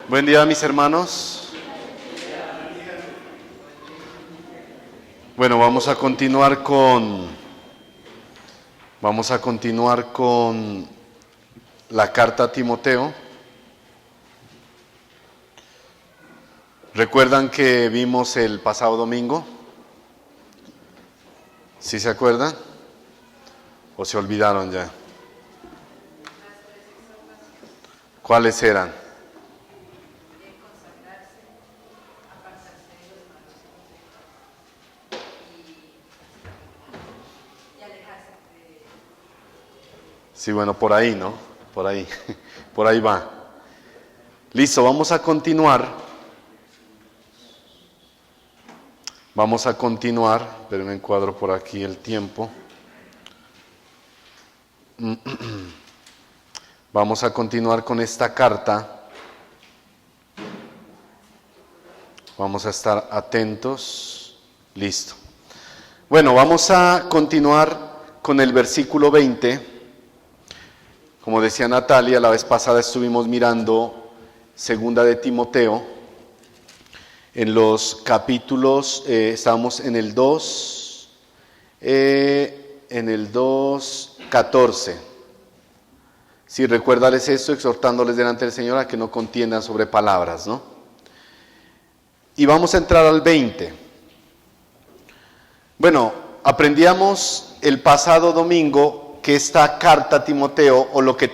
Buen día, mis hermanos. Bueno, vamos a continuar con la carta a Timoteo. ¿Recuerdan que vimos el pasado domingo? ¿Sí se acuerdan? ¿O se olvidaron ya? ¿Cuáles eran? Sí, bueno, por ahí, ¿no? Por ahí va. Listo, vamos a continuar, pero me encuadro por aquí el tiempo. Vamos a continuar con esta carta. Vamos a estar atentos. Listo. Bueno, vamos a continuar con el versículo 20. Como decía Natalia, la vez pasada estuvimos mirando Segunda de Timoteo. En los capítulos, estamos en el 2:14. Sí, recuérdales esto, exhortándoles delante del Señor a que no contiendan sobre palabras, ¿no? Y vamos a entrar al 20. Bueno, aprendíamos el pasado domingo que esta carta a Timoteo, o lo que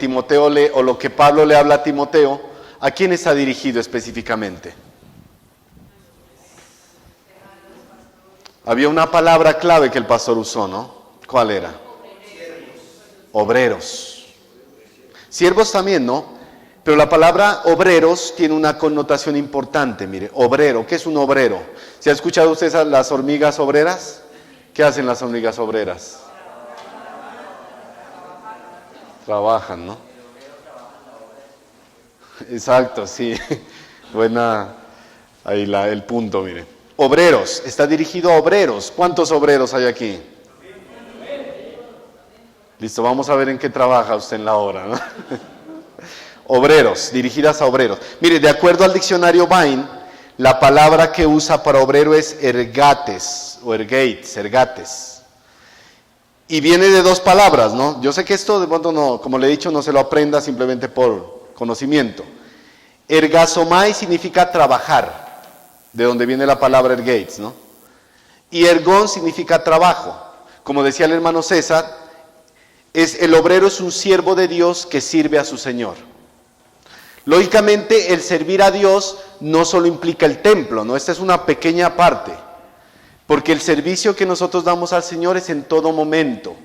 Pablo le habla a Timoteo, ¿a quién está dirigido específicamente? Había una palabra clave que el pastor usó, ¿no? ¿Cuál era? Obreros. Siervos también, ¿no? Pero la palabra obreros tiene una connotación importante, mire, obrero. ¿Qué es un obrero? ¿Se ha escuchado usted las hormigas obreras? ¿Qué hacen las hormigas obreras? Trabajan, ¿no? Exacto, sí. Buena, ahí el punto, mire. Obreros, está dirigido a obreros. ¿Cuántos obreros hay aquí? Listo, vamos a ver en qué trabaja usted en la obra, ¿no? Obreros, dirigidas a obreros. Mire, de acuerdo al diccionario Vine, la palabra que usa para obrero es ergates, o ergates. Y viene de dos palabras, ¿no? Yo sé que esto de pronto no, como le he dicho, no se lo aprenda simplemente por conocimiento. Ergazomai significa trabajar, de donde viene la palabra ergates, ¿no? Y ergón significa trabajo. Como decía el hermano César, el obrero es un siervo de Dios que sirve a su Señor. Lógicamente, el servir a Dios no solo implica el templo, ¿no? Esta es una pequeña parte. Porque el servicio que nosotros damos al Señor es en todo momento.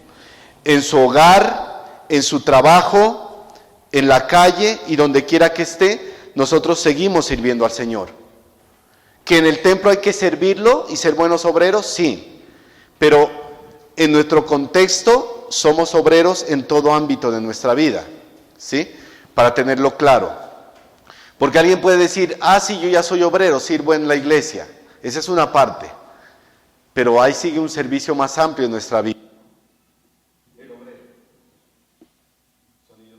En su hogar, en su trabajo, en la calle y donde quiera que esté, nosotros seguimos sirviendo al Señor. ¿Que en el templo hay que servirlo y ser buenos obreros? Sí. Pero en nuestro contexto somos obreros en todo ámbito de nuestra vida. ¿Sí? Para tenerlo claro. Porque alguien puede decir, sí, yo ya soy obrero, sirvo en la iglesia. Esa es una parte. Pero ahí sigue un servicio más amplio en nuestra vida. El obrero. Sonido.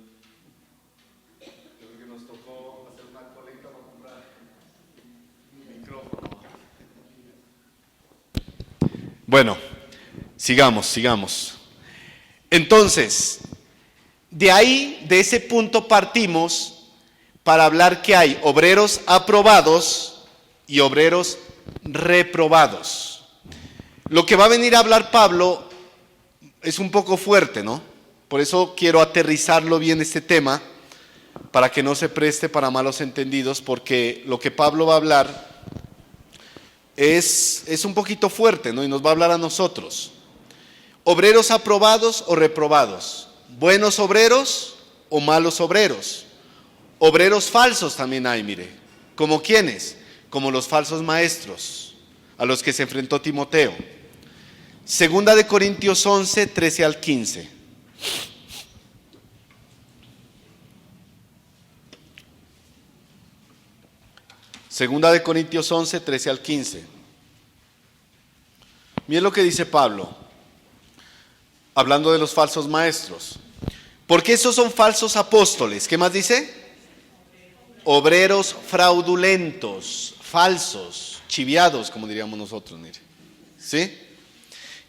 Creo que nos tocó hacer una colecta para comprar micrófono. Bueno, sigamos. Entonces, de ese punto partimos para hablar que hay obreros aprobados y obreros reprobados. Lo que va a venir a hablar Pablo es un poco fuerte, ¿no? Por eso quiero aterrizarlo bien este tema, para que no se preste para malos entendidos, porque lo que Pablo va a hablar es un poquito fuerte, ¿no? Y nos va a hablar a nosotros. ¿Obreros aprobados o reprobados? ¿Buenos obreros o malos obreros? Obreros falsos también hay, mire. ¿Como quiénes? Como los falsos maestros, a los que se enfrentó Timoteo. Segunda de Corintios 11, 13 al 15. Segunda de Corintios 11, 13 al 15. Miren lo que dice Pablo, hablando de los falsos maestros. Porque esos son falsos apóstoles. ¿Qué más dice? obreros fraudulentos, falsos, chiviados, como diríamos nosotros, mire. ¿Sí?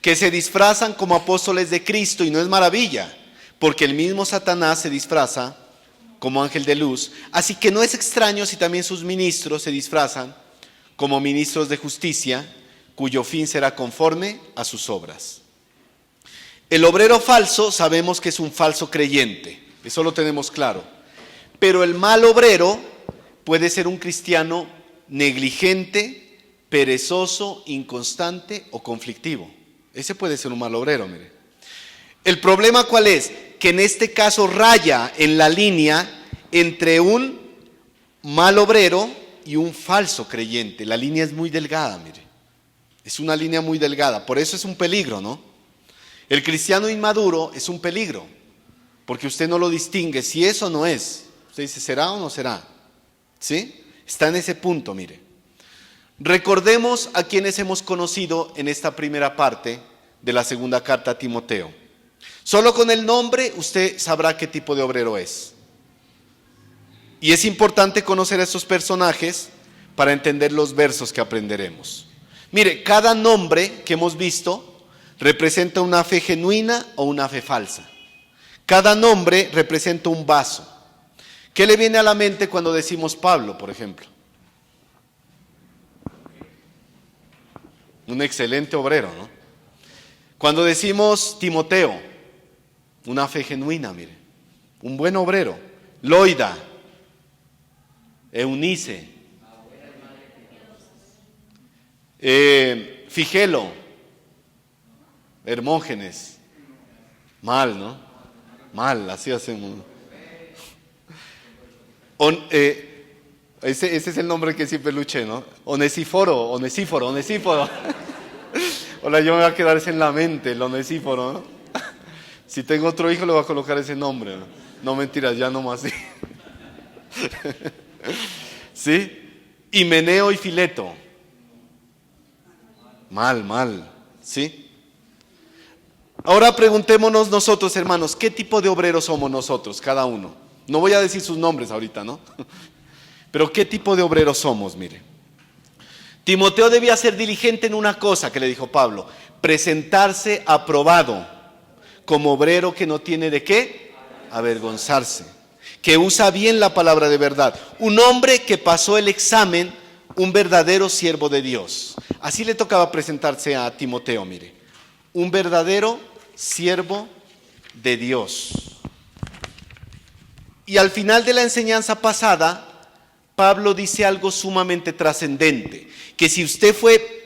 Que se disfrazan como apóstoles de Cristo, y no es maravilla, porque el mismo Satanás se disfraza como ángel de luz. Así que no es extraño si también sus ministros se disfrazan como ministros de justicia, cuyo fin será conforme a sus obras. El obrero falso sabemos que es un falso creyente, eso lo tenemos claro. Pero el mal obrero puede ser un cristiano negligente, perezoso, inconstante o conflictivo. Ese puede ser un mal obrero, mire. El problema ¿cuál es? Que en este caso raya en la línea entre un mal obrero y un falso creyente. La línea es muy delgada, mire. Es una línea muy delgada, por eso es un peligro, ¿no? El cristiano inmaduro es un peligro, porque usted no lo distingue si eso no es. Usted dice, ¿será o no será? ¿Sí? Está en ese punto, mire. Recordemos a quienes hemos conocido en esta primera parte de la segunda carta a Timoteo. Solo con el nombre usted sabrá qué tipo de obrero es. Y es importante conocer a estos personajes para entender los versos que aprenderemos. Mire, cada nombre que hemos visto representa una fe genuina o una fe falsa. Cada nombre representa un vaso. ¿Qué le viene a la mente cuando decimos Pablo, por ejemplo? Un excelente obrero, ¿no? Cuando decimos Timoteo, una fe genuina, mire. Un buen obrero. Loida, Eunice, Figelo, Hermógenes. Mal, ¿no? Mal, así hacemos. Ese es el nombre que siempre luché, ¿no? Onesíforo. Hola, yo me voy a quedar ese en la mente, el Onesíforo, ¿no? Si tengo otro hijo le voy a colocar ese nombre, ¿no? No, mentiras, ya no más. ¿Sí? ¿Sí? Himeneo y Fileto. Mal, ¿sí? Ahora preguntémonos nosotros, hermanos, ¿qué tipo de obreros somos nosotros, cada uno? No voy a decir sus nombres ahorita, ¿no? Pero ¿qué tipo de obreros somos? Mire. Timoteo debía ser diligente en una cosa que le dijo Pablo, presentarse aprobado, como obrero que no tiene de qué avergonzarse, que usa bien la palabra de verdad, un hombre que pasó el examen, un verdadero siervo de Dios. Así le tocaba presentarse a Timoteo, mire, un verdadero siervo de Dios. Y al final de la enseñanza pasada, Pablo dice algo sumamente trascendente, que si usted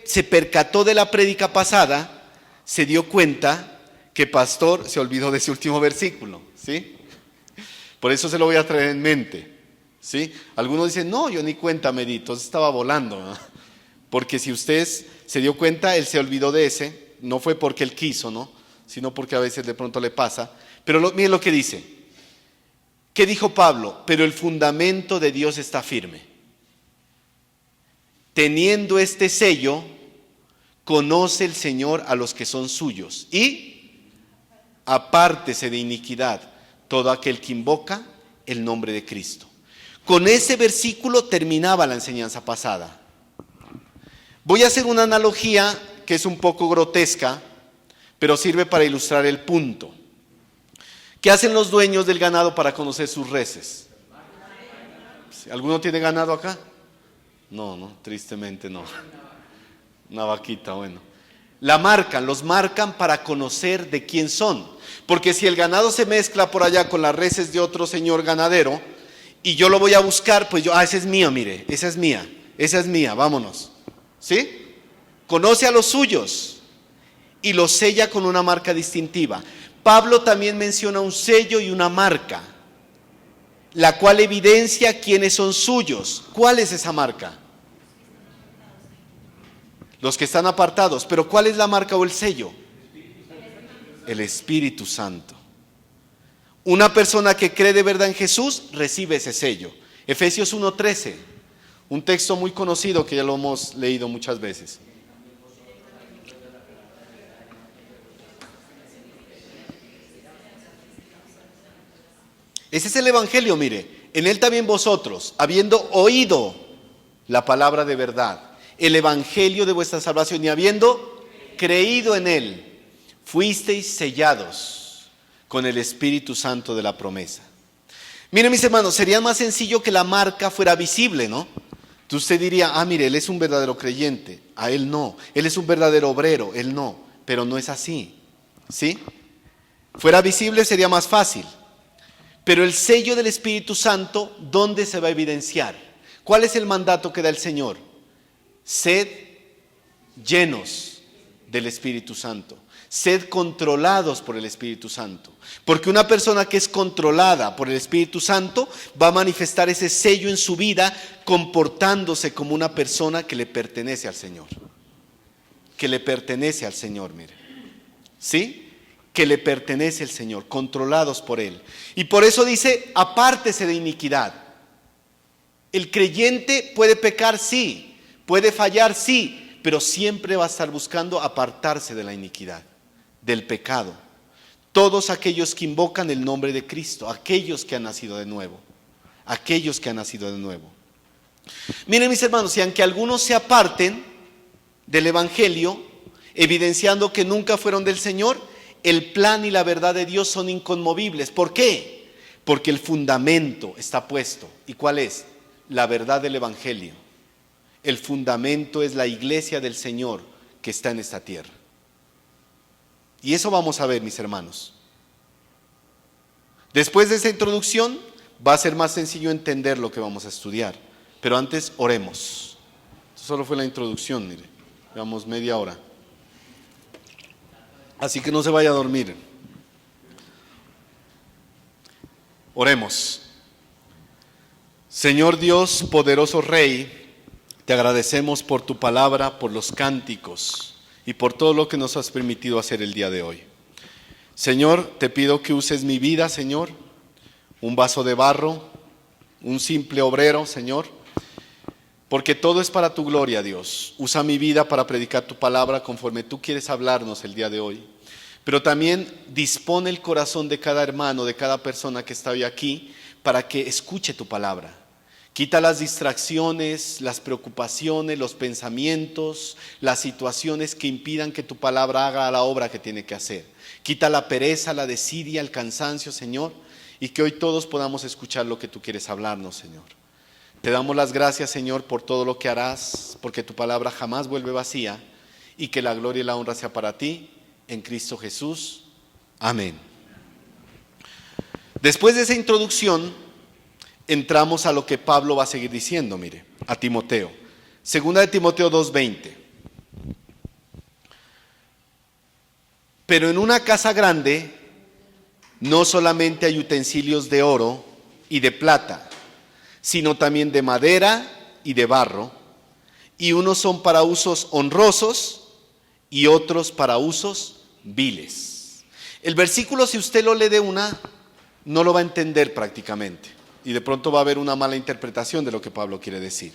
se percató de la prédica pasada, se dio cuenta que pastor se olvidó de ese último versículo, ¿sí? Por eso se lo voy a traer en mente, ¿sí? Algunos dicen, no, yo ni cuenta me di, entonces estaba volando, ¿no? Porque si usted se dio cuenta, él se olvidó de ese, no fue porque él quiso, ¿no? Sino porque a veces de pronto le pasa. Pero miren lo que dice. ¿Qué dijo Pablo? Pero el fundamento de Dios está firme. Teniendo este sello, conoce el Señor a los que son suyos. Y apártese de iniquidad todo aquel que invoca el nombre de Cristo. Con ese versículo terminaba la enseñanza pasada. Voy a hacer una analogía que es un poco grotesca, pero sirve para ilustrar el punto. ¿Qué hacen los dueños del ganado para conocer sus reses? ¿Alguno tiene ganado acá? No, tristemente no. Una vaquita, bueno. Los marcan para conocer de quién son. Porque si el ganado se mezcla por allá con las reses de otro señor ganadero, y yo lo voy a buscar, pues esa es mía, mire, esa es mía, vámonos. ¿Sí? Conoce a los suyos y los sella con una marca distintiva. Pablo también menciona un sello y una marca, la cual evidencia quiénes son suyos. ¿Cuál es esa marca? Los que están apartados. ¿Pero cuál es la marca o el sello? El Espíritu Santo. Una persona que cree de verdad en Jesús recibe ese sello. Efesios 1:13, un texto muy conocido que ya lo hemos leído muchas veces. Ese es el Evangelio, mire. En él también vosotros, habiendo oído la palabra de verdad, el evangelio de vuestra salvación, y habiendo creído en él, fuisteis sellados con el Espíritu Santo de la promesa. Miren, mis hermanos, sería más sencillo que la marca fuera visible, ¿no? Entonces usted diría, mire, él es un verdadero creyente. A él no. Él es un verdadero obrero. Él no. Pero no es así. ¿Sí? Fuera visible sería más fácil. Pero el sello del Espíritu Santo, ¿dónde se va a evidenciar? ¿Cuál es el mandato que da el Señor? Sed llenos del Espíritu Santo. Sed controlados por el Espíritu Santo. Porque una persona que es controlada por el Espíritu Santo va a manifestar ese sello en su vida comportándose como una persona que le pertenece al Señor. Que le pertenece al Señor, mire. ¿Sí? Que le pertenece al Señor, controlados por Él. Y por eso dice, apártese de iniquidad. El creyente puede pecar, sí. Puede fallar, sí. Pero siempre va a estar buscando apartarse de la iniquidad, del pecado. Todos aquellos que invocan el nombre de Cristo, aquellos que han nacido de nuevo, aquellos que han nacido de nuevo. Miren, mis hermanos, y aunque algunos se aparten del Evangelio, evidenciando que nunca fueron del Señor, el plan y la verdad de Dios son inconmovibles. ¿Por qué? Porque el fundamento está puesto. ¿Y cuál es? La verdad del Evangelio. El fundamento es la iglesia del Señor que está en esta tierra. Y eso vamos a ver, mis hermanos. Después de esa introducción, va a ser más sencillo entender lo que vamos a estudiar. Pero antes, oremos. Esto solo fue la introducción, mire. Llevamos media hora. Así que no se vaya a dormir. Oremos. Señor Dios, poderoso Rey, te agradecemos por tu palabra, por los cánticos y por todo lo que nos has permitido hacer el día de hoy. Señor, te pido que uses mi vida, Señor, un vaso de barro, un simple obrero, Señor, porque todo es para tu gloria, Dios. Usa mi vida para predicar tu palabra conforme tú quieres hablarnos el día de hoy. Pero también dispone el corazón de cada hermano, de cada persona que está hoy aquí, para que escuche tu palabra. Quita las distracciones, las preocupaciones, los pensamientos, las situaciones que impidan que tu palabra haga la obra que tiene que hacer. Quita la pereza, la desidia, el cansancio, Señor, y que hoy todos podamos escuchar lo que tú quieres hablarnos, Señor. Te damos las gracias, Señor, por todo lo que harás, porque tu palabra jamás vuelve vacía, y que la gloria y la honra sea para ti, en Cristo Jesús. Amén. Después de esa introducción, entramos a lo que Pablo va a seguir diciendo, mire, a Timoteo. Segunda de Timoteo 2:20. Pero en una casa grande no solamente hay utensilios de oro y de plata, sino también de madera y de barro, y unos son para usos honrosos y otros para usos viles. El versículo, si usted lo lee de una, no lo va a entender prácticamente. Y de pronto va a haber una mala interpretación de lo que Pablo quiere decir.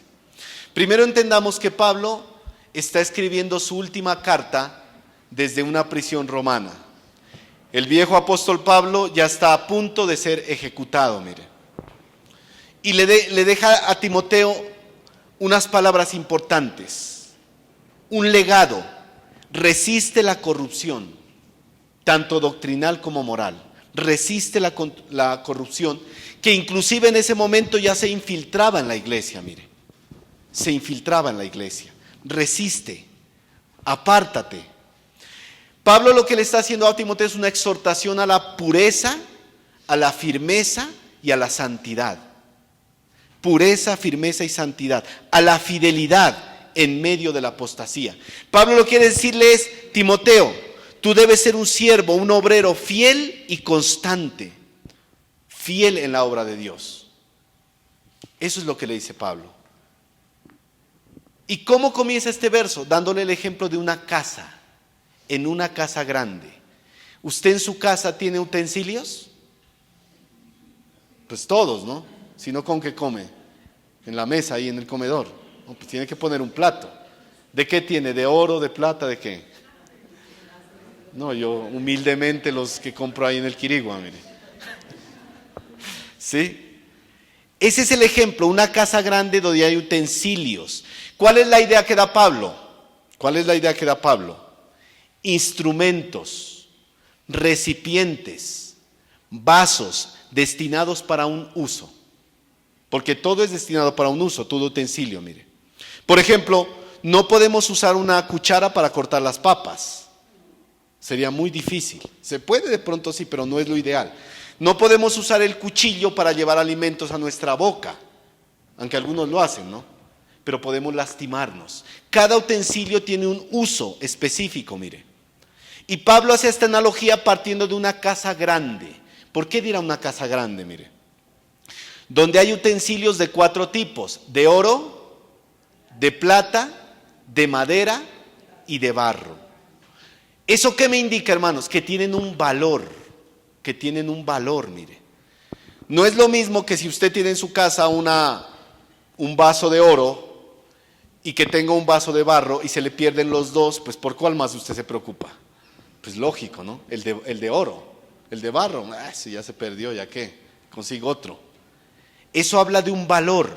Primero entendamos que Pablo está escribiendo su última carta desde una prisión romana. El viejo apóstol Pablo ya está a punto de ser ejecutado, mire. Y le deja a Timoteo unas palabras importantes. Un legado. Resiste la corrupción, tanto doctrinal como moral. Resiste la corrupción, que inclusive en ese momento ya se infiltraba en la iglesia, mire. Se infiltraba en la iglesia. Resiste, apártate. Pablo lo que le está haciendo a Timoteo es una exhortación a la pureza, a la firmeza y a la santidad. Pureza, firmeza y santidad. A la fidelidad en medio de la apostasía. Pablo lo que quiere decirle es, Timoteo, tú debes ser un siervo, un obrero fiel y constante. Fiel en la obra de Dios. Eso es lo que le dice Pablo. ¿Y cómo comienza este verso? Dándole el ejemplo de una casa. En una casa grande. ¿Usted en su casa tiene utensilios? Pues todos, ¿no? Si no, ¿con qué come? En la mesa, ahí en el comedor. No, pues tiene que poner un plato. ¿De qué tiene? ¿De oro, de plata, de qué? No, yo humildemente los que compro ahí en el Quirigua, mire. ¿Sí? Ese es el ejemplo, una casa grande donde hay utensilios. ¿Cuál es la idea que da Pablo? ¿Cuál es la idea que da Pablo? Instrumentos, recipientes, vasos destinados para un uso. Porque todo es destinado para un uso, todo utensilio, mire. Por ejemplo, no podemos usar una cuchara para cortar las papas. Sería muy difícil. Se puede de pronto sí, pero no es lo ideal. No podemos usar el cuchillo para llevar alimentos a nuestra boca, aunque algunos lo hacen, ¿no? Pero podemos lastimarnos. Cada utensilio tiene un uso específico, mire. Y Pablo hace esta analogía partiendo de una casa grande. ¿Por qué dirá una casa grande, mire? Donde hay utensilios de 4 tipos: de oro, de plata, de madera y de barro. ¿Eso qué me indica, hermanos? Que tienen un valor, mire. No es lo mismo que si usted tiene en su casa un vaso de oro y que tenga un vaso de barro y se le pierden los dos, pues ¿por cuál más usted se preocupa? Pues lógico, ¿no? El de oro. El de barro, si ya se perdió, ¿ya qué? Consigo otro. Eso habla de un valor.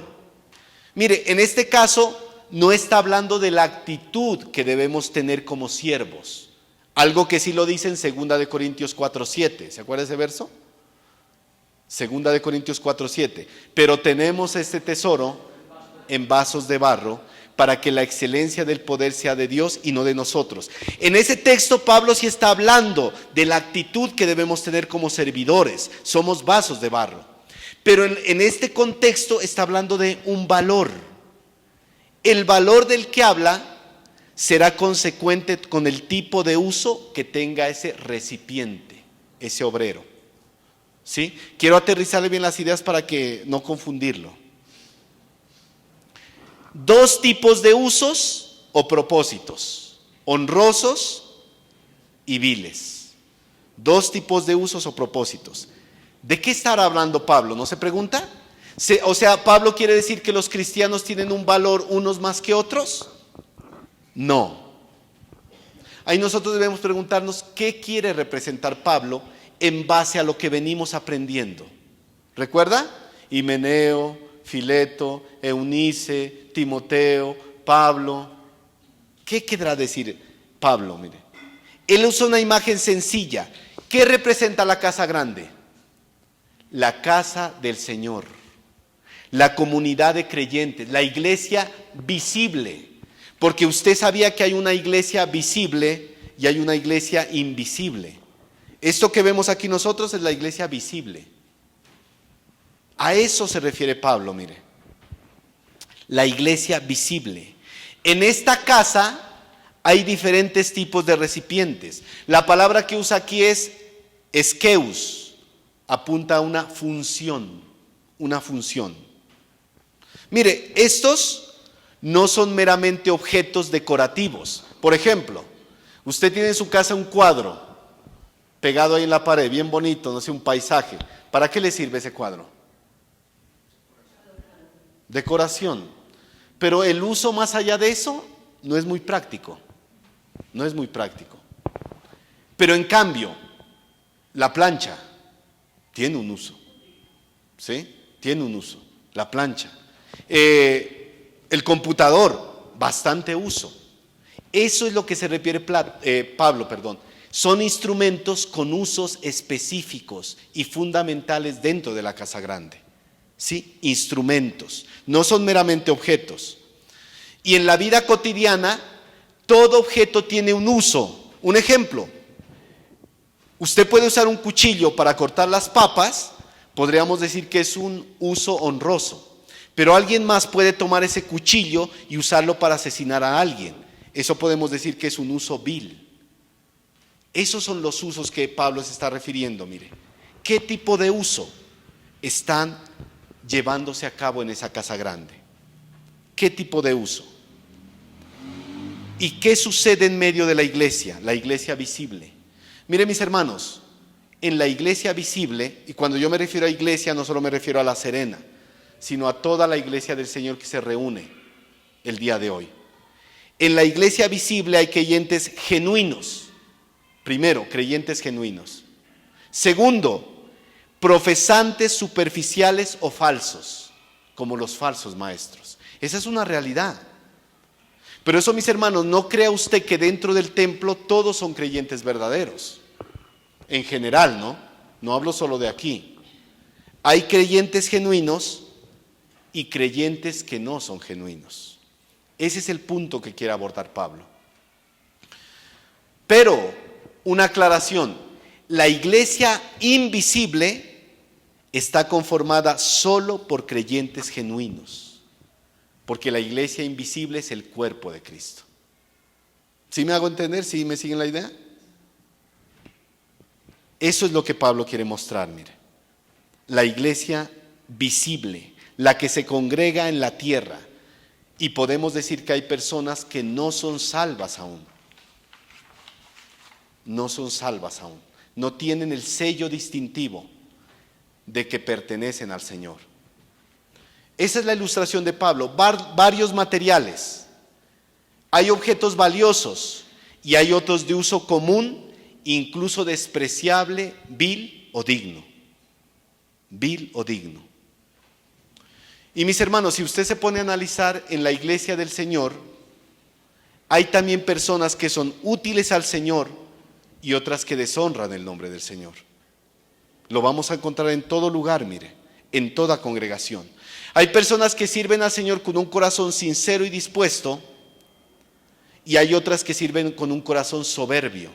Mire, en este caso no está hablando de la actitud que debemos tener como siervos. Algo que sí lo dice en 2 de Corintios 4:7. ¿Se acuerda ese verso? 2 de Corintios 4:7. Pero tenemos este tesoro en vasos de barro, para que la excelencia del poder sea de Dios y no de nosotros. En ese texto Pablo sí está hablando de la actitud que debemos tener como servidores. Somos vasos de barro. Pero en este contexto está hablando de un valor. El valor del que habla será consecuente con el tipo de uso que tenga ese recipiente, ese obrero. ¿Sí? Quiero aterrizarle bien las ideas para que no confundirlo. 2 tipos de usos o propósitos: honrosos y viles. 2 tipos de usos o propósitos. ¿De qué estará hablando Pablo? ¿No se pregunta? O sea, ¿Pablo quiere decir que los cristianos tienen un valor unos más que otros? No. Ahí nosotros debemos preguntarnos qué quiere representar Pablo en base a lo que venimos aprendiendo. ¿Recuerda? Himeneo, Fileto, Eunice, Timoteo, Pablo. ¿Qué querrá decir Pablo? Mire, él usa una imagen sencilla. ¿Qué representa la casa grande? La casa del Señor, la comunidad de creyentes, la iglesia visible. Porque usted sabía que hay una iglesia visible y hay una iglesia invisible. Esto que vemos aquí nosotros es la iglesia visible. A eso se refiere Pablo, mire. La iglesia visible. En esta casa hay diferentes tipos de recipientes. La palabra que usa aquí es eskeus. Apunta a una función. Una función. Mire, estos no son meramente objetos decorativos. Por ejemplo, usted tiene en su casa un cuadro pegado ahí en la pared, bien bonito, no sé, un paisaje. ¿Para qué le sirve ese cuadro? Decoración. Pero el uso más allá de eso no es muy práctico. No es muy práctico. Pero en cambio, la plancha tiene un uso. ¿Sí? Tiene un uso. La plancha. El computador, bastante uso. Eso es lo que se refiere Pablo. Son instrumentos con usos específicos y fundamentales dentro de la casa grande. ¿Sí? Instrumentos, no son meramente objetos. Y en la vida cotidiana, todo objeto tiene un uso. Un ejemplo, usted puede usar un cuchillo para cortar las papas, podríamos decir que es un uso honroso. Pero alguien más puede tomar ese cuchillo y usarlo para asesinar a alguien. Eso podemos decir que es un uso vil. Esos son los usos que Pablo se está refiriendo, mire. ¿Qué tipo de uso están llevándose a cabo en esa casa grande? ¿Qué tipo de uso? ¿Y qué sucede en medio de la iglesia visible? Mire, mis hermanos, en la iglesia visible, y cuando yo me refiero a iglesia no solo me refiero a La Serena, sino a toda la iglesia del Señor que se reúne el día de hoy. En la iglesia visible hay creyentes genuinos. Primero, creyentes genuinos. Segundo, profesantes superficiales o falsos. como los falsos maestros. Esa es una realidad. Pero eso, mis hermanos, no crea usted que dentro del templo todos son creyentes verdaderos. En general, ¿no? No hablo solo de aquí. Hay creyentes genuinos y creyentes que no son genuinos. Ese es el punto que quiere abordar Pablo. Pero, una aclaración, la iglesia invisible está conformada solo por creyentes genuinos, porque la iglesia invisible es el cuerpo de Cristo. ¿Sí me hago entender? ¿Sí me siguen la idea? Eso es lo que Pablo quiere mostrar, mire. La iglesia visible, la que se congrega en la tierra. Y podemos decir que hay personas que no son salvas aún. No son salvas aún. No tienen el sello distintivo de que pertenecen al Señor. Esa es la ilustración de Pablo. Varios materiales. Hay objetos valiosos y hay otros de uso común, incluso despreciable, vil o digno. Vil o digno. Y mis hermanos, si usted se pone a analizar en la iglesia del Señor, hay también personas que son útiles al Señor y otras que deshonran el nombre del Señor. Lo vamos a encontrar en todo lugar, mire, en toda congregación. Hay personas que sirven al Señor con un corazón sincero y dispuesto, y hay otras que sirven con un corazón soberbio.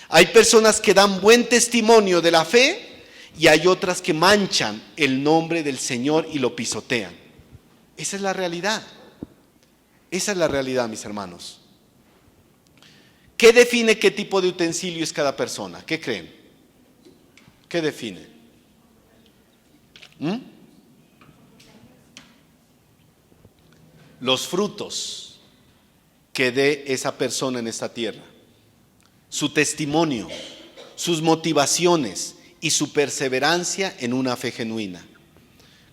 Hay personas que dan buen testimonio de la fe, y hay otras que manchan el nombre del Señor y lo pisotean. Esa es la realidad. Esa es la realidad, mis hermanos. ¿Qué define qué tipo de utensilio es cada persona? ¿Qué creen? ¿Qué define? Los frutos que dé esa persona en esta tierra, su testimonio, sus motivaciones y su perseverancia en una fe genuina.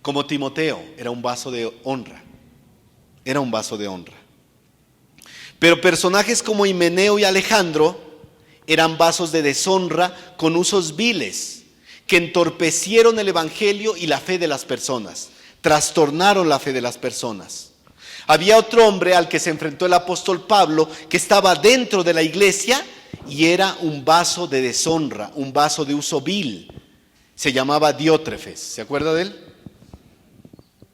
Como Timoteo, era un vaso de honra. Era un vaso de honra. Pero personajes como Himeneo y Alejandro eran vasos de deshonra con usos viles que entorpecieron el evangelio y la fe de las personas, trastornaron la fe de las personas. Había otro hombre al que se enfrentó el apóstol Pablo que estaba dentro de la iglesia y era un vaso de deshonra, un vaso de uso vil. Se llamaba Diótrefes. ¿Se acuerda de él?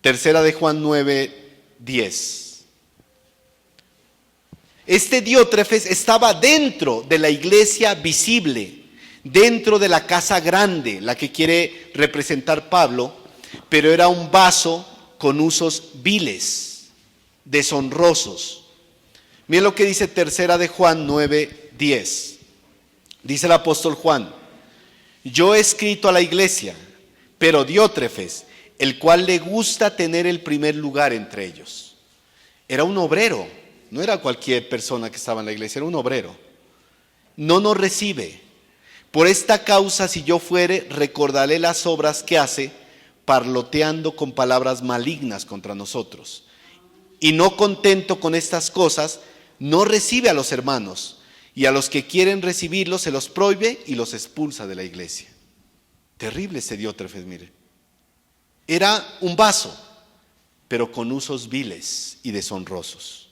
Tercera de Juan 9:10. Este Diótrefes estaba dentro de la iglesia visible, dentro de la casa grande, la que quiere representar Pablo, pero era un vaso con usos viles, deshonrosos. Miren lo que dice tercera de Juan 9:10. Dice el apóstol Juan: yo he escrito a la iglesia, pero Diótrefes, el cual le gusta tener el primer lugar entre ellos. Era un obrero, no era cualquier persona que estaba en la iglesia, era un obrero. No nos recibe. Por esta causa, si yo fuere, recordaré las obras que hace, parloteando con palabras malignas contra nosotros. Y no contento con estas cosas, no recibe a los hermanos, y a los que quieren recibirlos se los prohíbe y los expulsa de la iglesia. Terrible ese Diótrefes, mire. Era un vaso, pero con usos viles y deshonrosos.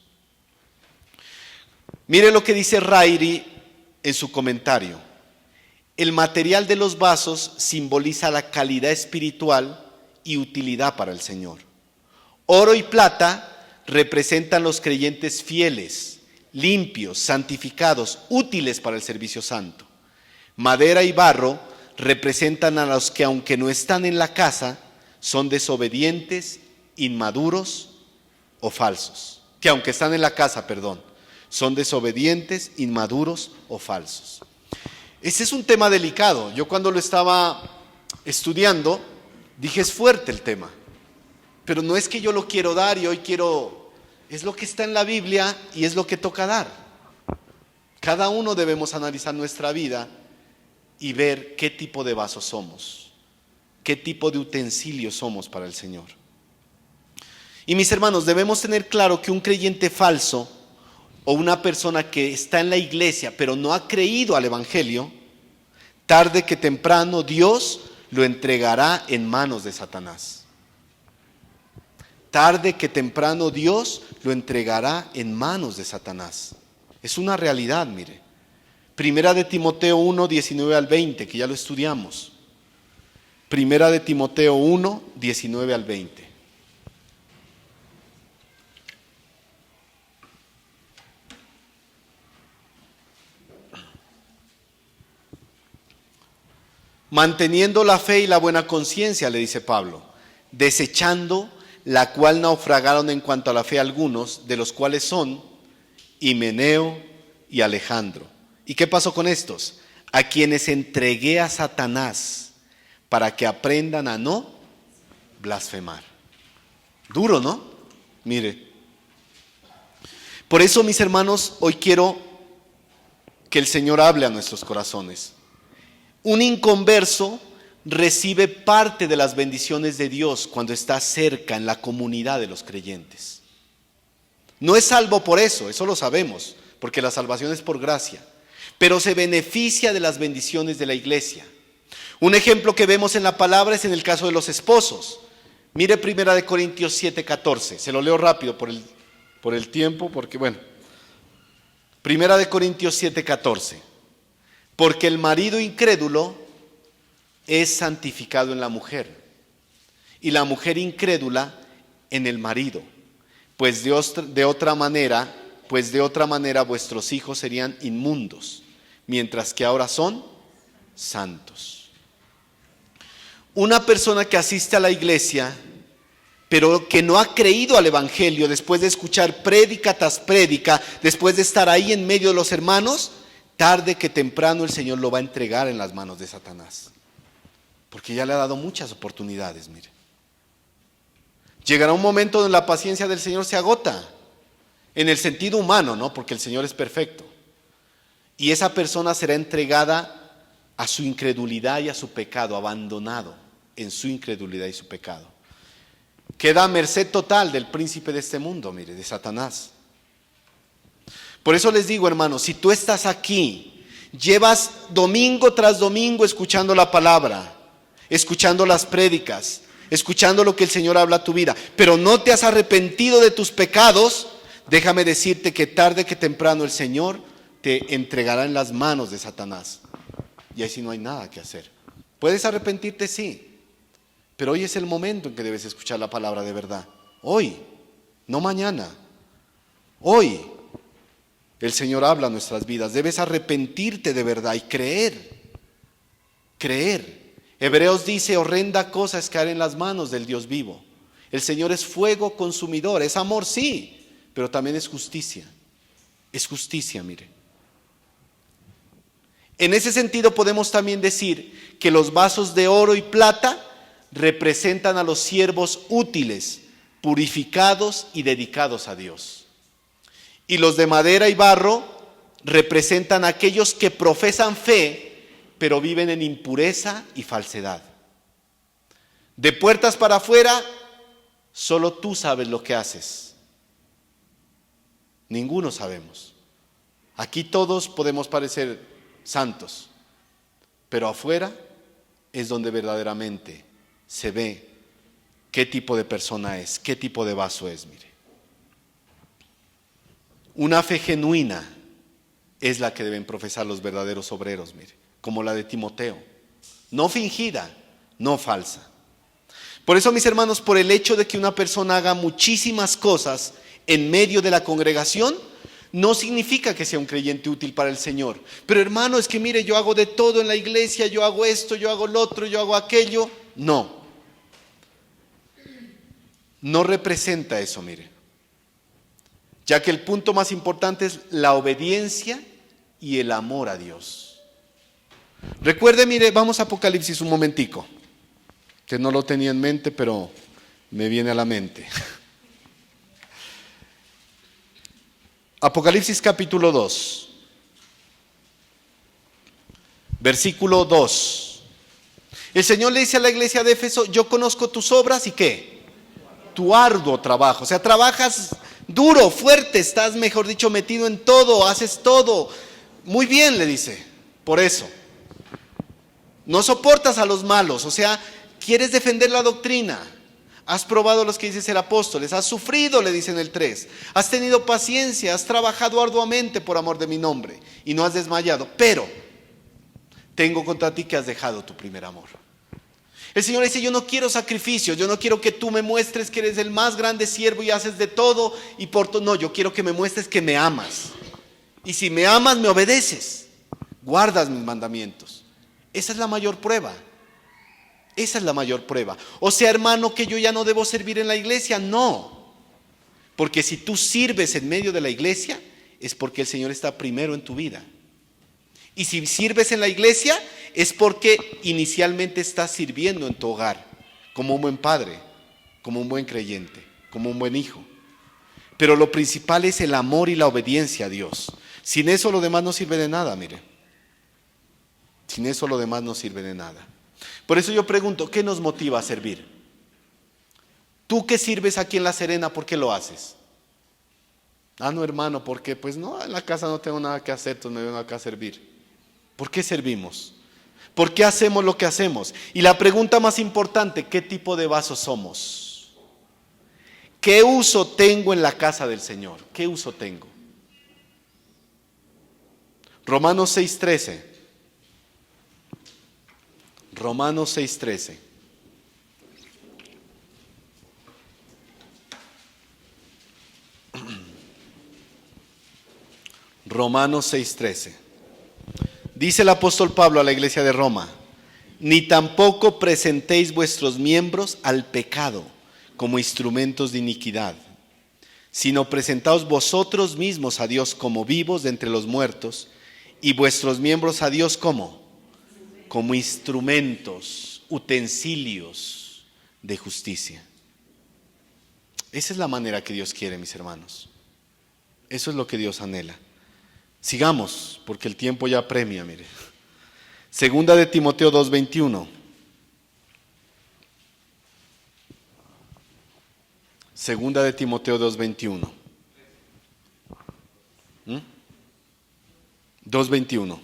Mire lo que dice Rairi en su comentario. El material de los vasos simboliza la calidad espiritual y utilidad para el Señor. Oro y plata representan los creyentes fieles, limpios, santificados, útiles para el servicio santo. Madera y barro representan a los que, aunque no están en la casa, son desobedientes, inmaduros o falsos. Que aunque están en la casa, son desobedientes, inmaduros o falsos. Ese es un tema delicado. Yo cuando lo estaba estudiando, dije, es fuerte el tema. Pero no es que yo lo quiero dar y hoy quiero... Es lo que está en la Biblia y es lo que toca dar. Cada uno debemos analizar nuestra vida y ver qué tipo de vasos somos, qué tipo de utensilios somos para el Señor. Y mis hermanos, debemos tener claro que un creyente falso o una persona que está en la iglesia pero no ha creído al evangelio, tarde que temprano Dios lo entregará en manos de Satanás. tarde que temprano Dios lo entregará en manos de Satanás. Es una realidad, mire. Primera de Timoteo 1, 19 al 20, que ya lo estudiamos. Primera de Timoteo 1, 19 al 20. Manteniendo la fe y la buena conciencia, le dice Pablo, desechando la cual naufragaron en cuanto a la fe algunos, de los cuales son Himeneo y Alejandro. ¿Y qué pasó con estos? A quienes entregué a Satanás para que aprendan a no blasfemar. Duro, ¿no? Mire. Por eso, mis hermanos, hoy quiero que el Señor hable a nuestros corazones. Un inconverso recibe parte de las bendiciones de Dios cuando está cerca en la comunidad de los creyentes. No es salvo por eso lo sabemos, porque la salvación es por gracia, pero se beneficia de las bendiciones de la iglesia. Un ejemplo que vemos en la palabra es en el caso de los esposos. Mire 1 Corintios 7:14, se lo leo rápido por el tiempo, porque bueno. 1 Corintios 7:14. Porque el marido incrédulo es santificado en la mujer, y la mujer incrédula en el marido, pues de otra manera vuestros hijos serían inmundos, mientras que ahora son santos. Una persona que asiste a la iglesia, pero que no ha creído al evangelio, después de escuchar prédica tras prédica, después de estar ahí en medio de los hermanos, tarde que temprano el Señor lo va a entregar en las manos de Satanás, porque ya le ha dado muchas oportunidades, mire. Llegará un momento donde la paciencia del Señor se agota, en el sentido humano, ¿no? Porque el Señor es perfecto. Y esa persona será entregada a su incredulidad y a su pecado, abandonado en su incredulidad y su pecado. Queda a merced total del príncipe de este mundo, mire, de Satanás. Por eso les digo, hermanos, si tú estás aquí, llevas domingo tras domingo escuchando la palabra, escuchando las prédicas, escuchando lo que el Señor habla a tu vida, pero no te has arrepentido de tus pecados, déjame decirte que tarde que temprano el Señor te entregará en las manos de Satanás. Y ahí sí no hay nada que hacer. Puedes arrepentirte, sí, pero hoy es el momento en que debes escuchar la palabra de verdad. Hoy, no mañana. Hoy el Señor habla a nuestras vidas. Debes arrepentirte de verdad y creer. Hebreos dice, horrenda cosa es caer en las manos del Dios vivo. El Señor es fuego consumidor, es amor, sí, pero también es justicia. Es justicia, mire. En ese sentido podemos también decir que los vasos de oro y plata representan a los siervos útiles, purificados y dedicados a Dios. Y los de madera y barro representan a aquellos que profesan fe, pero viven en impureza y falsedad. De puertas para afuera, solo tú sabes lo que haces. Ninguno sabemos. Aquí todos podemos parecer santos, pero afuera es donde verdaderamente se ve qué tipo de persona es, qué tipo de vaso es, mire. Una fe genuina es la que deben profesar los verdaderos obreros, mire, como la de Timoteo. No fingida, no falsa. Por eso, mis hermanos, por el hecho de que una persona haga muchísimas cosas en medio de la congregación, no significa que sea un creyente útil para el Señor. Pero hermano, es que mire, yo hago de todo en la iglesia, yo hago esto, yo hago lo otro, yo hago aquello. No. No representa eso, mire. Ya que el punto más importante es la obediencia y el amor a Dios. Recuerde, mire, vamos a Apocalipsis un momentico, que no lo tenía en mente, pero me viene a la mente. Apocalipsis capítulo 2, versículo 2. El Señor le dice a la iglesia de Éfeso, yo conozco tus obras y ¿qué? Tu arduo trabajo. O sea, trabajas duro, fuerte, estás, mejor dicho, metido en todo, haces todo. Muy bien, le dice, por eso. No soportas a los malos, o sea, quieres defender la doctrina. Has probado los que dicen ser apóstoles, has sufrido, le dicen el 3. Has tenido paciencia, has trabajado arduamente por amor de mi nombre y no has desmayado. Pero tengo contra ti que has dejado tu primer amor. El Señor dice, yo no quiero sacrificios, yo no quiero que tú me muestres que eres el más grande siervo y haces de todo y por todo. No, yo quiero que me muestres que me amas. Y si me amas, me obedeces, guardas mis mandamientos. Esa es la mayor prueba. Esa es la mayor prueba. O sea, hermano, que yo ya no debo servir en la iglesia. No. Porque si tú sirves en medio de la iglesia, es porque el Señor está primero en tu vida. Y si sirves en la iglesia, es porque inicialmente estás sirviendo en tu hogar, como un buen padre, como un buen creyente, como un buen hijo. Pero lo principal es el amor y la obediencia a Dios. Sin eso lo demás no sirve de nada, mire. Sin eso lo demás no sirve de nada. Por eso yo pregunto, ¿qué nos motiva a servir? Tú que sirves aquí en La Serena, ¿por qué lo haces? Ah, no, hermano, porque pues no, en la casa no tengo nada que hacer, entonces me vengo acá a servir. ¿Por qué servimos? ¿Por qué hacemos lo que hacemos? Y la pregunta más importante, ¿qué tipo de vasos somos? ¿Qué uso tengo en la casa del Señor? ¿Qué uso tengo? Romanos 6:13. Romanos 6:13. Romanos 6:13. Dice el apóstol Pablo a la iglesia de Roma, ni tampoco presentéis vuestros miembros al pecado como instrumentos de iniquidad, sino presentaos vosotros mismos a Dios como vivos de entre los muertos y vuestros miembros a Dios como instrumentos, utensilios de justicia. Esa es la manera que Dios quiere, mis hermanos. Eso es lo que Dios anhela. Sigamos, porque el tiempo ya apremia, mire. Segunda de Timoteo 2:21. Segunda de Timoteo 2:21. 2:21.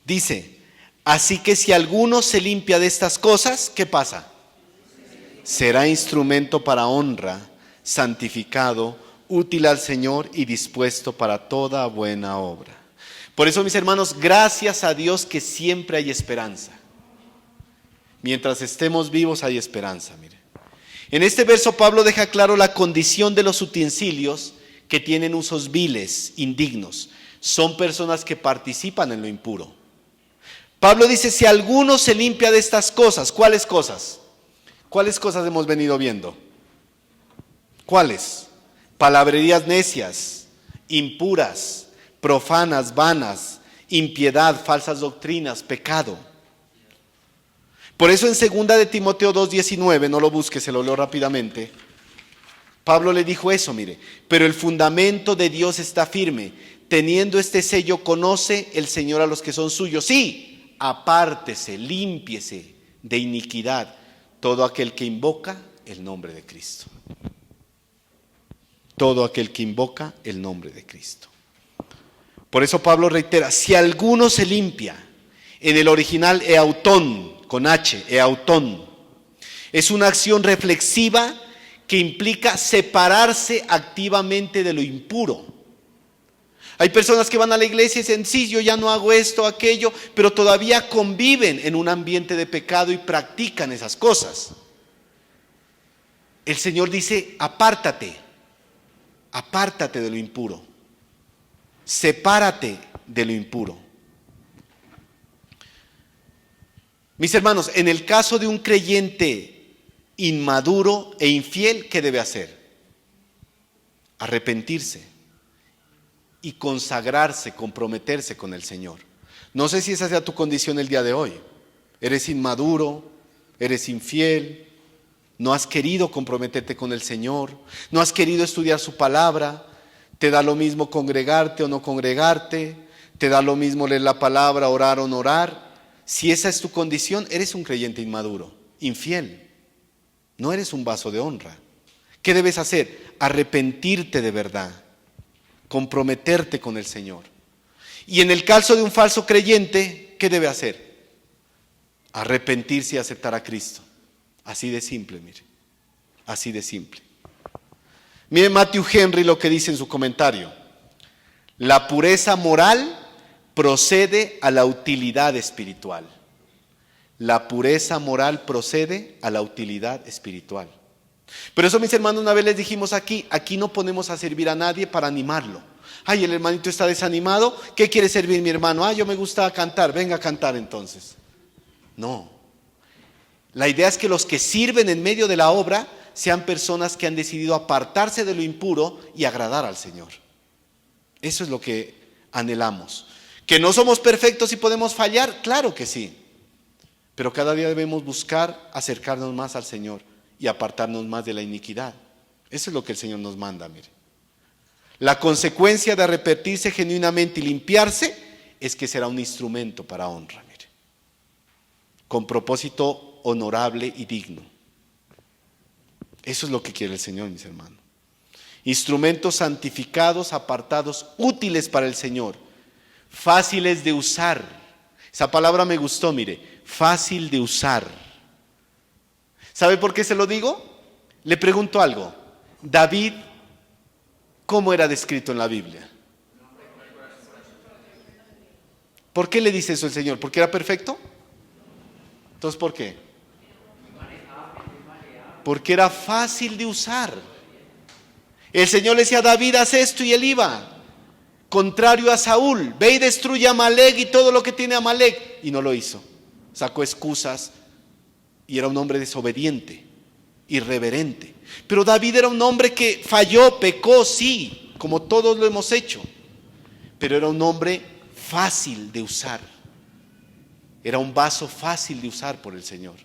Dice, así que si alguno se limpia de estas cosas, ¿qué pasa? Será instrumento para honra, santificado, útil al Señor y dispuesto para toda buena obra. Por eso, mis hermanos, gracias a Dios que siempre hay esperanza. Mientras estemos vivos hay esperanza, mire. En este verso Pablo deja claro la condición de los utensilios que tienen usos viles, indignos. Son personas que participan en lo impuro. Pablo dice, si alguno se limpia de estas cosas, ¿cuáles cosas? ¿Cuáles cosas hemos venido viendo? ¿Cuáles? Palabrerías necias, impuras, profanas, vanas, impiedad, falsas doctrinas, pecado. Por eso en 2 de Timoteo 2:19, no lo busque, se lo leo rápidamente. Pablo le dijo eso, mire, pero el fundamento de Dios está firme, teniendo este sello conoce el Señor a los que son suyos. Sí, apártese, límpiese de iniquidad todo aquel que invoca el nombre de Cristo. Todo aquel que invoca el nombre de Cristo. Por eso Pablo reitera, si alguno se limpia, en el original eautón, con H, eautón, es una acción reflexiva que implica separarse activamente de lo impuro. Hay personas que van a la iglesia y dicen, sí, yo ya no hago esto, aquello, pero todavía conviven en un ambiente de pecado y practican esas cosas. El Señor dice, apártate de lo impuro, sepárate de lo impuro. Mis hermanos, en el caso de un creyente inmaduro e infiel, ¿qué debe hacer? Arrepentirse y consagrarse, comprometerse con el Señor. No sé si esa sea tu condición el día de hoy. Eres inmaduro, eres infiel, no has querido comprometerte con el Señor, no has querido estudiar su palabra, te da lo mismo congregarte o no congregarte, te da lo mismo leer la palabra, orar o no orar. Si esa es tu condición, eres un creyente inmaduro, infiel, no eres un vaso de honra. ¿Qué debes hacer? Arrepentirte de verdad, comprometerte con el Señor. Y en el caso de un falso creyente, ¿qué debe hacer? Arrepentirse y aceptar a Cristo. Así de simple, mire. Así de simple. Miren Matthew Henry lo que dice en su comentario. La pureza moral procede a la utilidad espiritual. La pureza moral procede a la utilidad espiritual. Pero eso, mis hermanos, una vez les dijimos aquí no ponemos a servir a nadie para animarlo. Ay, el hermanito está desanimado, ¿qué quiere servir mi hermano? Yo me gusta cantar, venga a cantar entonces. No. La idea es que los que sirven en medio de la obra sean personas que han decidido apartarse de lo impuro y agradar al Señor. Eso es lo que anhelamos. ¿Que no somos perfectos y podemos fallar? Claro que sí. Pero cada día debemos buscar acercarnos más al Señor y apartarnos más de la iniquidad. Eso es lo que el Señor nos manda, mire. La consecuencia de arrepentirse genuinamente y limpiarse es que será un instrumento para honra, mire. Con propósito honorable y digno. Eso es lo que quiere el Señor, mis hermanos. Instrumentos santificados, apartados, útiles para el Señor, fáciles de usar. Esa palabra me gustó, mire, fácil de usar. ¿Sabe por qué se lo digo? Le pregunto algo. David, ¿cómo era descrito en la Biblia? ¿Por qué le dice eso el Señor? ¿Porque era perfecto? Entonces, ¿por qué? Porque era fácil de usar. El Señor le decía a David, haz esto, y él iba. Contrario a Saúl, ve y destruye a Amalek y todo lo que tiene Amalek. Y no lo hizo. Sacó excusas y era un hombre desobediente, irreverente. Pero David era un hombre que falló, pecó, sí, como todos lo hemos hecho. Pero era un hombre fácil de usar. Era un vaso fácil de usar por el Señor.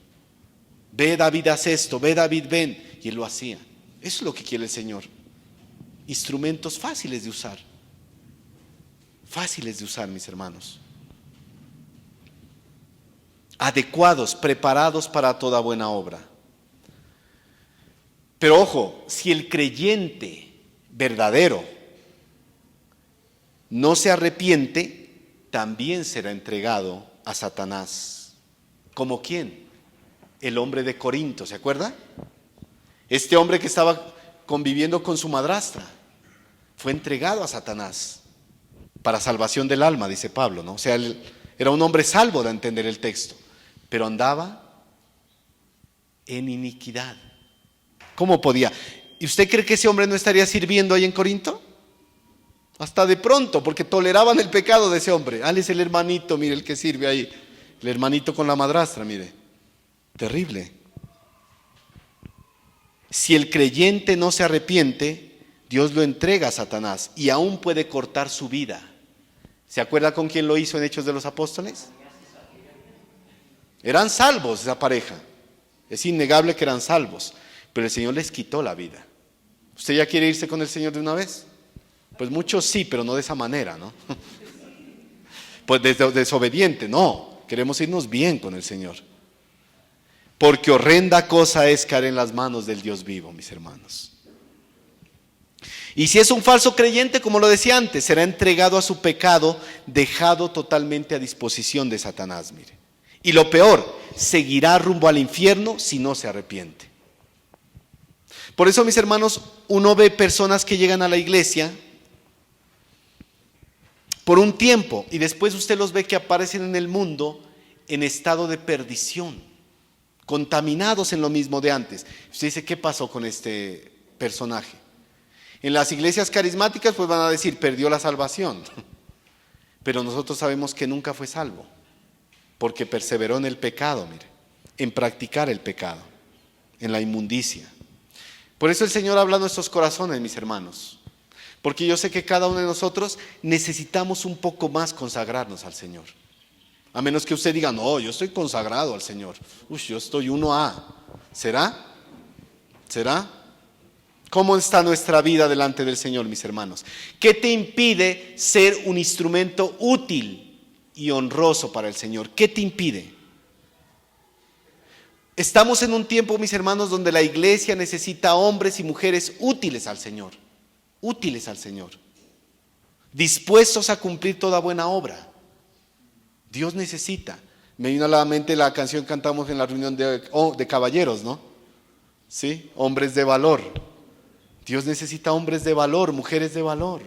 Ve David, haz esto, ve David, ven. Y él lo hacía. Eso es lo que quiere el Señor. Instrumentos fáciles de usar. Fáciles de usar, mis hermanos. Adecuados, preparados para toda buena obra. Pero ojo, si el creyente verdadero no se arrepiente, también será entregado a Satanás. ¿Como quién? El hombre de Corinto, ¿se acuerda? Este hombre que estaba conviviendo con su madrastra fue entregado a Satanás para salvación del alma, dice Pablo, ¿no? O sea, él era un hombre salvo de entender el texto, pero andaba en iniquidad. ¿Cómo podía? ¿Y usted cree que ese hombre no estaría sirviendo ahí en Corinto? Hasta de pronto, porque toleraban el pecado de ese hombre. Es el hermanito, mire, el que sirve ahí. El hermanito con la madrastra, mire. Terrible. Si el creyente no se arrepiente, Dios lo entrega a Satanás y aún puede cortar su vida. ¿Se acuerda con quién lo hizo en Hechos de los Apóstoles? Eran salvos esa pareja. Es innegable que eran salvos, pero el Señor les quitó la vida. ¿Usted ya quiere irse con el Señor de una vez? Pues muchos sí, pero no de esa manera, ¿no? Pues desobediente, no. Queremos irnos bien con el Señor. Porque horrenda cosa es caer en las manos del Dios vivo, mis hermanos. Y si es un falso creyente, como lo decía antes, será entregado a su pecado, dejado totalmente a disposición de Satanás, mire. Y lo peor, seguirá rumbo al infierno si no se arrepiente. Por eso, mis hermanos, uno ve personas que llegan a la iglesia por un tiempo y después usted los ve que aparecen en el mundo en estado de perdición, contaminados en lo mismo de antes. Usted dice, ¿qué pasó con este personaje? En las iglesias carismáticas pues van a decir, perdió la salvación. Pero nosotros sabemos que nunca fue salvo, porque perseveró en el pecado, mire, en practicar el pecado, en la inmundicia. Por eso el Señor habla a nuestros corazones, mis hermanos, porque yo sé que cada uno de nosotros necesitamos un poco más consagrarnos al Señor. A menos que usted diga, no, yo estoy consagrado al Señor. Yo estoy 1A. ¿Será? ¿Será? ¿Cómo está nuestra vida delante del Señor, mis hermanos? ¿Qué te impide ser un instrumento útil y honroso para el Señor? ¿Qué te impide? Estamos en un tiempo, mis hermanos, donde la iglesia necesita hombres y mujeres útiles al Señor. Útiles al Señor. Dispuestos a cumplir toda buena obra. Dios necesita. Me vino a la mente la canción que cantamos en la reunión de caballeros, ¿no? ¿Sí? Hombres de valor. Dios necesita hombres de valor, mujeres de valor.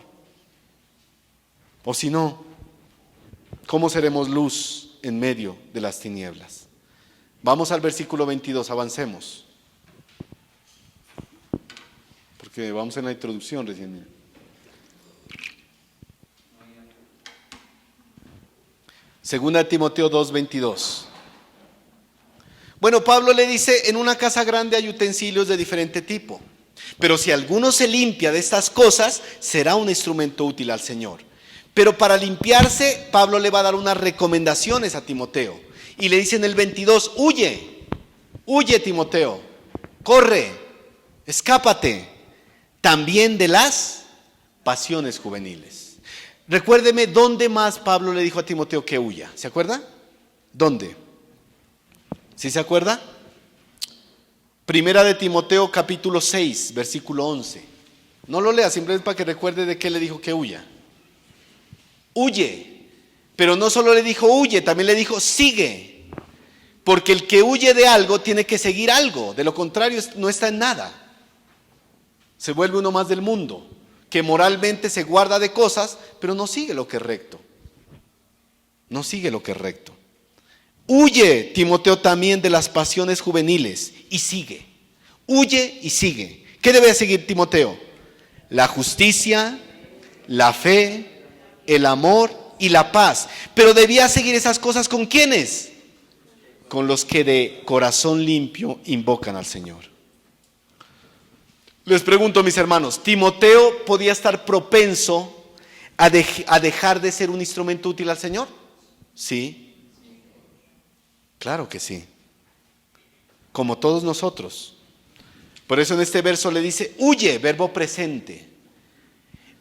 O si no, ¿cómo seremos luz en medio de las tinieblas? Vamos al versículo 22, avancemos. Porque vamos en la introducción recién. Segunda Timoteo 2:22. Bueno, Pablo le dice, en una casa grande hay utensilios de diferente tipo, pero si alguno se limpia de estas cosas, será un instrumento útil al Señor. Pero para limpiarse, Pablo le va a dar unas recomendaciones a Timoteo. Y le dice en el 22, huye Timoteo, corre, escápate también de las pasiones juveniles. Recuérdeme, ¿dónde más Pablo le dijo a Timoteo que huya? ¿Se acuerda? ¿Dónde? ¿Sí se acuerda? Primera de Timoteo capítulo 6, versículo 11. No lo lea, simplemente para que recuerde de qué le dijo que huya. Huye, pero no solo le dijo huye, también le dijo sigue. Porque el que huye de algo tiene que seguir algo, de lo contrario no está en nada. Se vuelve uno más del mundo, que moralmente se guarda de cosas, pero no sigue lo que es recto. No sigue lo que es recto. Huye, Timoteo, también de las pasiones juveniles y sigue. Huye y sigue. ¿Qué debe seguir Timoteo? La justicia, la fe, el amor y la paz. Pero debía seguir esas cosas ¿con quiénes? Con los que de corazón limpio invocan al Señor. Les pregunto, mis hermanos, ¿Timoteo podía estar propenso a dejar de ser un instrumento útil al Señor? Sí. Claro que sí. Como todos nosotros. Por eso en este verso le dice, huye, verbo presente.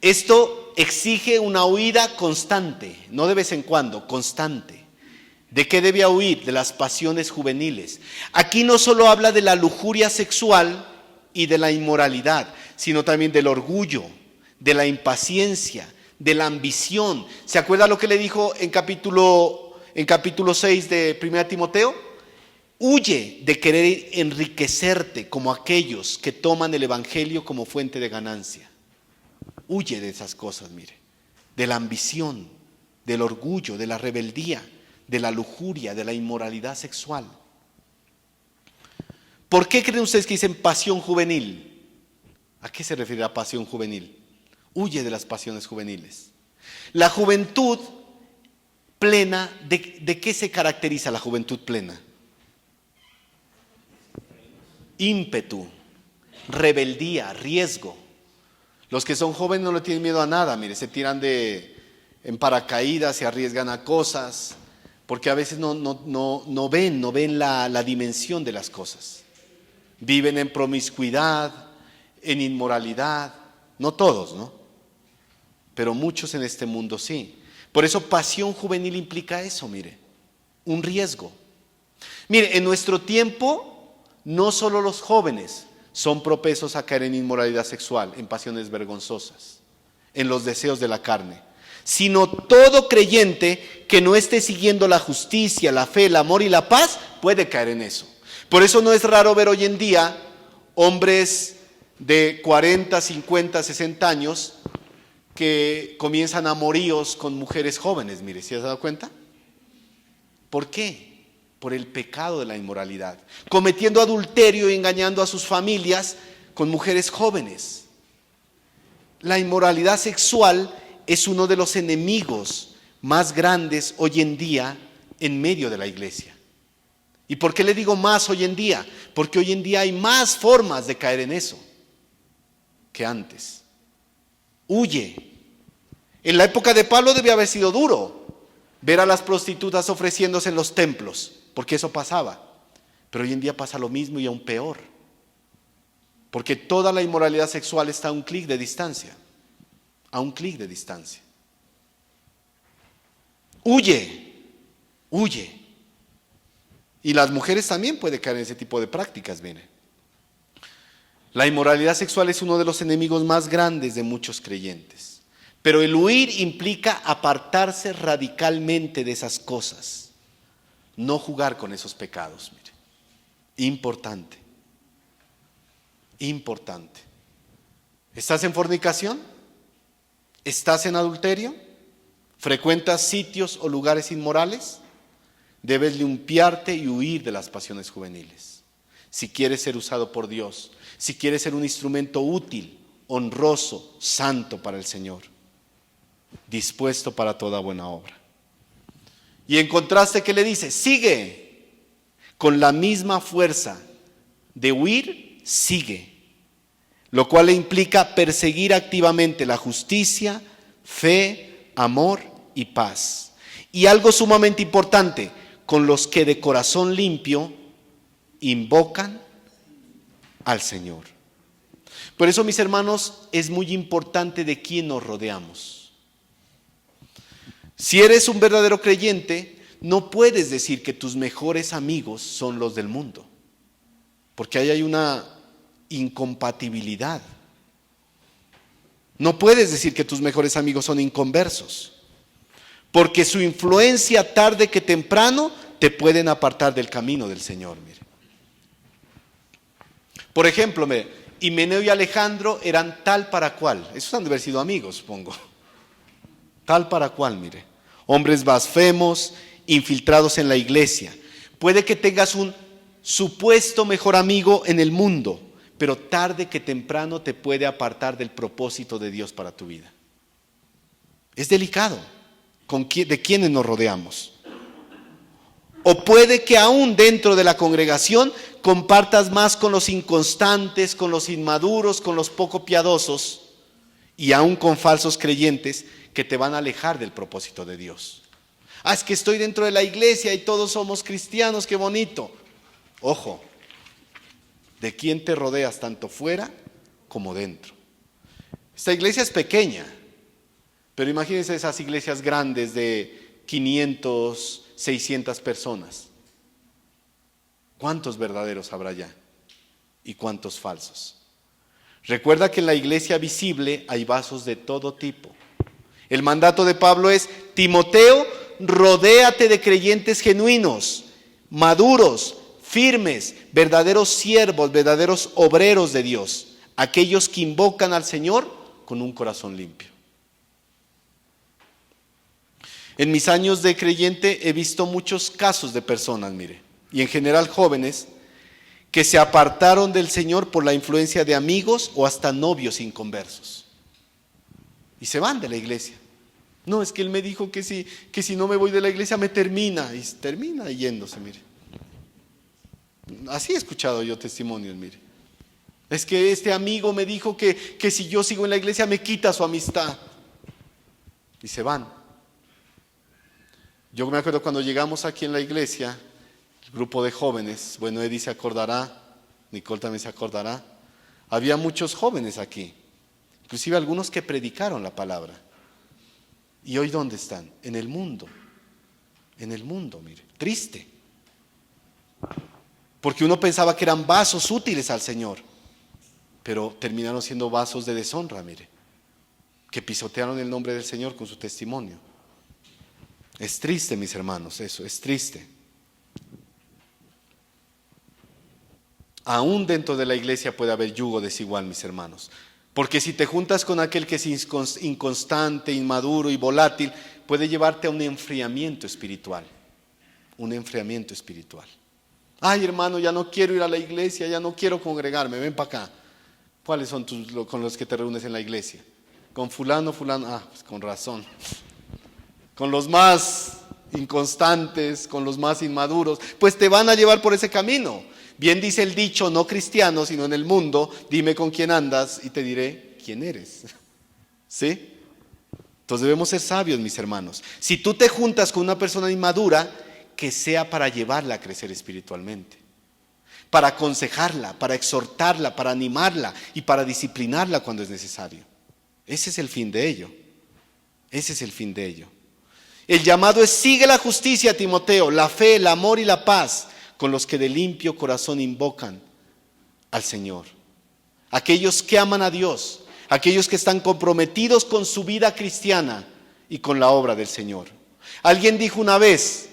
Esto exige una huida constante, no de vez en cuando, constante. ¿De qué debía huir? De las pasiones juveniles. Aquí no solo habla de la lujuria sexual y de la inmoralidad, sino también del orgullo, de la impaciencia, de la ambición. ¿Se acuerda lo que le dijo en capítulo 6 de 1 Timoteo? Huye de querer enriquecerte como aquellos que toman el evangelio como fuente de ganancia. Huye de esas cosas, mire, de la ambición, del orgullo, de la rebeldía, de la lujuria, de la inmoralidad sexual. ¿Por qué creen ustedes que dicen pasión juvenil? ¿A qué se refiere la pasión juvenil? Huye de las pasiones juveniles. La juventud plena, ¿de qué se caracteriza la juventud plena? Ímpetu, rebeldía, riesgo. Los que son jóvenes no le tienen miedo a nada, mire, se tiran en paracaídas, se arriesgan a cosas, porque a veces no ven la dimensión de las cosas. Viven en promiscuidad, en inmoralidad, no todos, ¿no? Pero muchos en este mundo sí. Por eso pasión juvenil implica eso, mire, un riesgo. Mire, en nuestro tiempo no solo los jóvenes son propensos a caer en inmoralidad sexual, en pasiones vergonzosas, en los deseos de la carne, sino todo creyente que no esté siguiendo la justicia, la fe, el amor y la paz puede caer en eso. Por eso no es raro ver hoy en día hombres de 40, 50, 60 años que comienzan amoríos con mujeres jóvenes, mire, ¿se has dado cuenta? ¿Por qué? Por el pecado de la inmoralidad, cometiendo adulterio y engañando a sus familias con mujeres jóvenes. La inmoralidad sexual es uno de los enemigos más grandes hoy en día en medio de la iglesia. ¿Y por qué le digo más hoy en día? Porque hoy en día hay más formas de caer en eso que antes. Huye. En la época de Pablo debía haber sido duro ver a las prostitutas ofreciéndose en los templos, porque eso pasaba. Pero hoy en día pasa lo mismo y aún peor. Porque toda la inmoralidad sexual está a un clic de distancia. A un clic de distancia. Huye. Huye. Y las mujeres también pueden caer en ese tipo de prácticas, mire. La inmoralidad sexual es uno de los enemigos más grandes de muchos creyentes. Pero el huir implica apartarse radicalmente de esas cosas. No jugar con esos pecados, mire. Importante. Importante. ¿Estás en fornicación? ¿Estás en adulterio? ¿Frecuentas sitios o lugares inmorales? Debes limpiarte y huir de las pasiones juveniles. Si quieres ser usado por Dios, si quieres ser un instrumento útil, honroso, santo para el Señor, dispuesto para toda buena obra. Y en contraste, ¿qué le dice? Sigue con la misma fuerza de huir, sigue. Lo cual le implica perseguir activamente la justicia, fe, amor y paz. Y algo sumamente importante, con los que de corazón limpio invocan al Señor. Por eso, mis hermanos, es muy importante de quién nos rodeamos. Si eres un verdadero creyente, no puedes decir que tus mejores amigos son los del mundo, porque ahí hay una incompatibilidad. No puedes decir que tus mejores amigos son inconversos, porque su influencia tarde que temprano te pueden apartar del camino del Señor. Mire. Por ejemplo, Himeneo y Alejandro eran tal para cual. Esos han de haber sido amigos, supongo. Tal para cual, mire. Hombres blasfemos, infiltrados en la iglesia. Puede que tengas un supuesto mejor amigo en el mundo, pero tarde que temprano te puede apartar del propósito de Dios para tu vida. Es delicado de quiénes nos rodeamos. O puede que aún dentro de la congregación compartas más con los inconstantes, con los inmaduros, con los poco piadosos y aún con falsos creyentes que te van a alejar del propósito de Dios. Es que estoy dentro de la iglesia y todos somos cristianos, qué bonito. Ojo, de quién te rodeas tanto fuera como dentro. Esta iglesia es pequeña, pero imagínense esas iglesias grandes de 500, 600 personas. ¿Cuántos verdaderos habrá ya? ¿Y cuántos falsos? Recuerda que en la iglesia visible hay vasos de todo tipo. El mandato de Pablo es: Timoteo, rodéate de creyentes genuinos, maduros, firmes, verdaderos siervos, verdaderos obreros de Dios, aquellos que invocan al Señor con un corazón limpio. En mis años de creyente he visto muchos casos de personas, mire, y en general jóvenes, que se apartaron del Señor por la influencia de amigos o hasta novios inconversos. Y se van de la iglesia. No, es que él me dijo que si no me voy de la iglesia me termina. Y termina yéndose, mire. Así he escuchado yo testimonios, mire. Es que este amigo me dijo que si yo sigo en la iglesia me quita su amistad. Y se van. Yo me acuerdo cuando llegamos aquí en la iglesia, el grupo de jóvenes, bueno, Eddie se acordará, Nicole también se acordará, había muchos jóvenes aquí, inclusive algunos que predicaron la palabra. ¿Y hoy dónde están? En el mundo, mire, triste. Porque uno pensaba que eran vasos útiles al Señor, pero terminaron siendo vasos de deshonra, mire, que pisotearon el nombre del Señor con su testimonio. Es triste, mis hermanos, eso, es triste. Aún dentro de la iglesia puede haber yugo desigual, mis hermanos. Porque si te juntas con aquel que es inconstante, inmaduro y volátil, puede llevarte a un enfriamiento espiritual. Un enfriamiento espiritual. Ay, hermano, ya no quiero ir a la iglesia, ya no quiero congregarme, ven para acá. ¿Cuáles son con los que te reúnes en la iglesia? Con fulano, pues con razón. Con los más inconstantes, con los más inmaduros, pues te van a llevar por ese camino. Bien dice el dicho, no cristiano, sino en el mundo, dime con quién andas y te diré quién eres. ¿Sí? Entonces debemos ser sabios, mis hermanos. Si tú te juntas con una persona inmadura, que sea para llevarla a crecer espiritualmente, para aconsejarla, para exhortarla, para animarla y para disciplinarla cuando es necesario. Ese es el fin de ello. Ese es el fin de ello. El llamado es: sigue la justicia, Timoteo, la fe, el amor y la paz con los que de limpio corazón invocan al Señor. Aquellos que aman a Dios, aquellos que están comprometidos con su vida cristiana y con la obra del Señor. Alguien dijo una vez: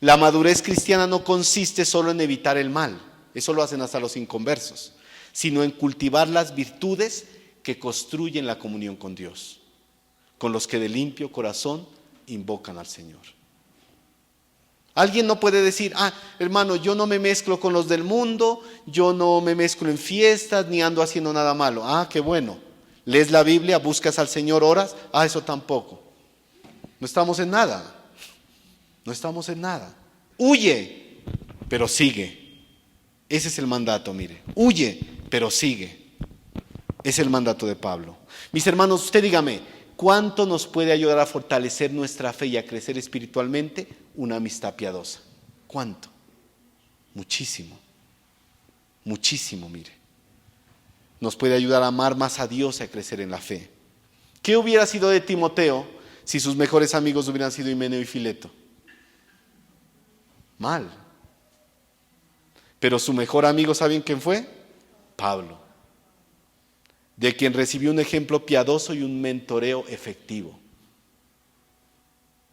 la madurez cristiana no consiste solo en evitar el mal, eso lo hacen hasta los inconversos, sino en cultivar las virtudes que construyen la comunión con Dios, con los que de limpio corazón invocan al Señor. Alguien no puede decir, hermano, yo no me mezclo con los del mundo, yo no me mezclo en fiestas, ni ando haciendo nada malo. Qué bueno. Lees la Biblia, buscas al Señor, oras. Eso tampoco. No estamos en nada. No estamos en nada. Huye, pero sigue. Ese es el mandato, mire. Huye, pero sigue. Es el mandato de Pablo. Mis hermanos, usted dígame, ¿cuánto nos puede ayudar a fortalecer nuestra fe y a crecer espiritualmente? Una amistad piadosa. ¿Cuánto? Muchísimo. Muchísimo, mire. Nos puede ayudar a amar más a Dios y a crecer en la fe. ¿Qué hubiera sido de Timoteo si sus mejores amigos hubieran sido Himeneo y Fileto? Mal. Pero su mejor amigo, ¿saben quién fue? Pablo, de quien recibió un ejemplo piadoso y un mentoreo efectivo.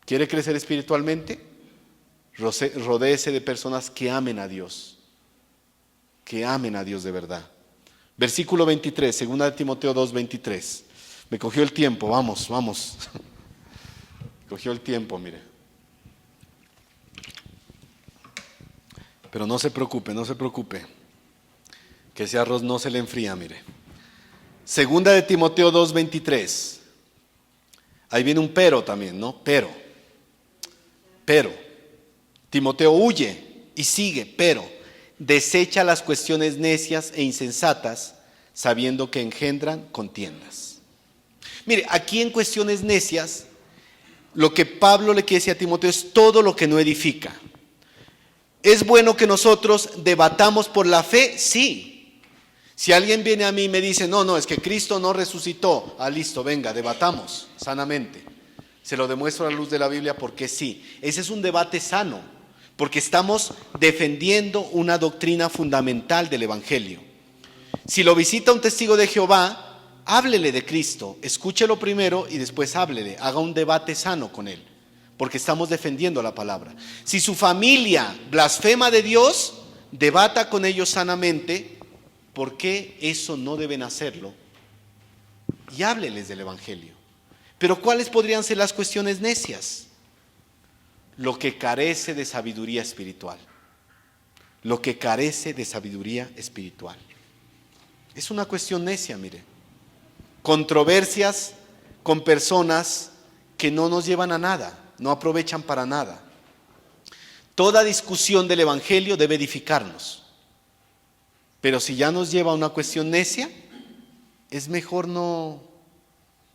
¿Quiere crecer espiritualmente? Rodéese de personas que amen a Dios, que amen a Dios de verdad. Versículo 23, 2 de Timoteo 2, 23. Me cogió el tiempo, vamos. Cogió el tiempo, mire. Pero no se preocupe, que ese arroz no se le enfría, mire. 2 de Timoteo 2, 23. Ahí viene un pero también, ¿no? Pero. Timoteo huye y sigue, pero desecha las cuestiones necias e insensatas, sabiendo que engendran contiendas. Mire, aquí en cuestiones necias, lo que Pablo le quiere decir a Timoteo es todo lo que no edifica. ¿Es bueno que nosotros debatamos por la fe? Sí. Si alguien viene a mí y me dice, no, es que Cristo no resucitó. Listo, venga, debatamos sanamente. Se lo demuestro a la luz de la Biblia porque sí. Ese es un debate sano, porque estamos defendiendo una doctrina fundamental del Evangelio. Si lo visita un testigo de Jehová, háblele de Cristo, escúchelo primero y después háblele, haga un debate sano con él, porque estamos defendiendo la palabra. Si su familia blasfema de Dios, debata con ellos sanamente, ¿por qué eso no deben hacerlo? Y hábleles del Evangelio. Pero ¿cuáles podrían ser las cuestiones necias? Lo que carece de sabiduría espiritual. Lo que carece de sabiduría espiritual. Es una cuestión necia, mire. Controversias con personas que no nos llevan a nada, no aprovechan para nada. Toda discusión del Evangelio debe edificarnos. Pero si ya nos lleva a una cuestión necia, es mejor no.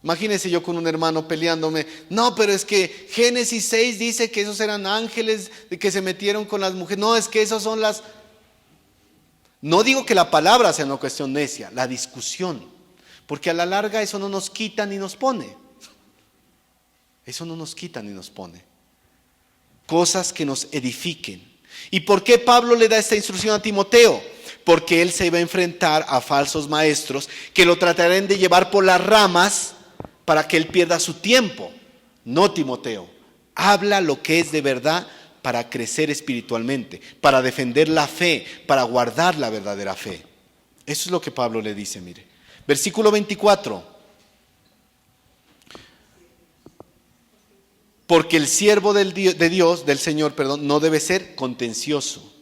Imagínense yo con un hermano peleándome, no, pero es que Génesis 6 dice que esos eran ángeles que se metieron con las mujeres, no, es que esos son las. No digo que la palabra sea una cuestión necia, la discusión, porque a la larga eso no nos quita ni nos pone. Eso no nos quita ni nos pone. Cosas que nos edifiquen. ¿Y por qué Pablo le da esta instrucción a Timoteo? Porque él se iba a enfrentar a falsos maestros que lo tratarán de llevar por las ramas para que él pierda su tiempo. No, Timoteo, habla lo que es de verdad para crecer espiritualmente, para defender la fe, para guardar la verdadera fe. Eso es lo que Pablo le dice, mire. Versículo 24. Porque el siervo del Señor, no debe ser contencioso,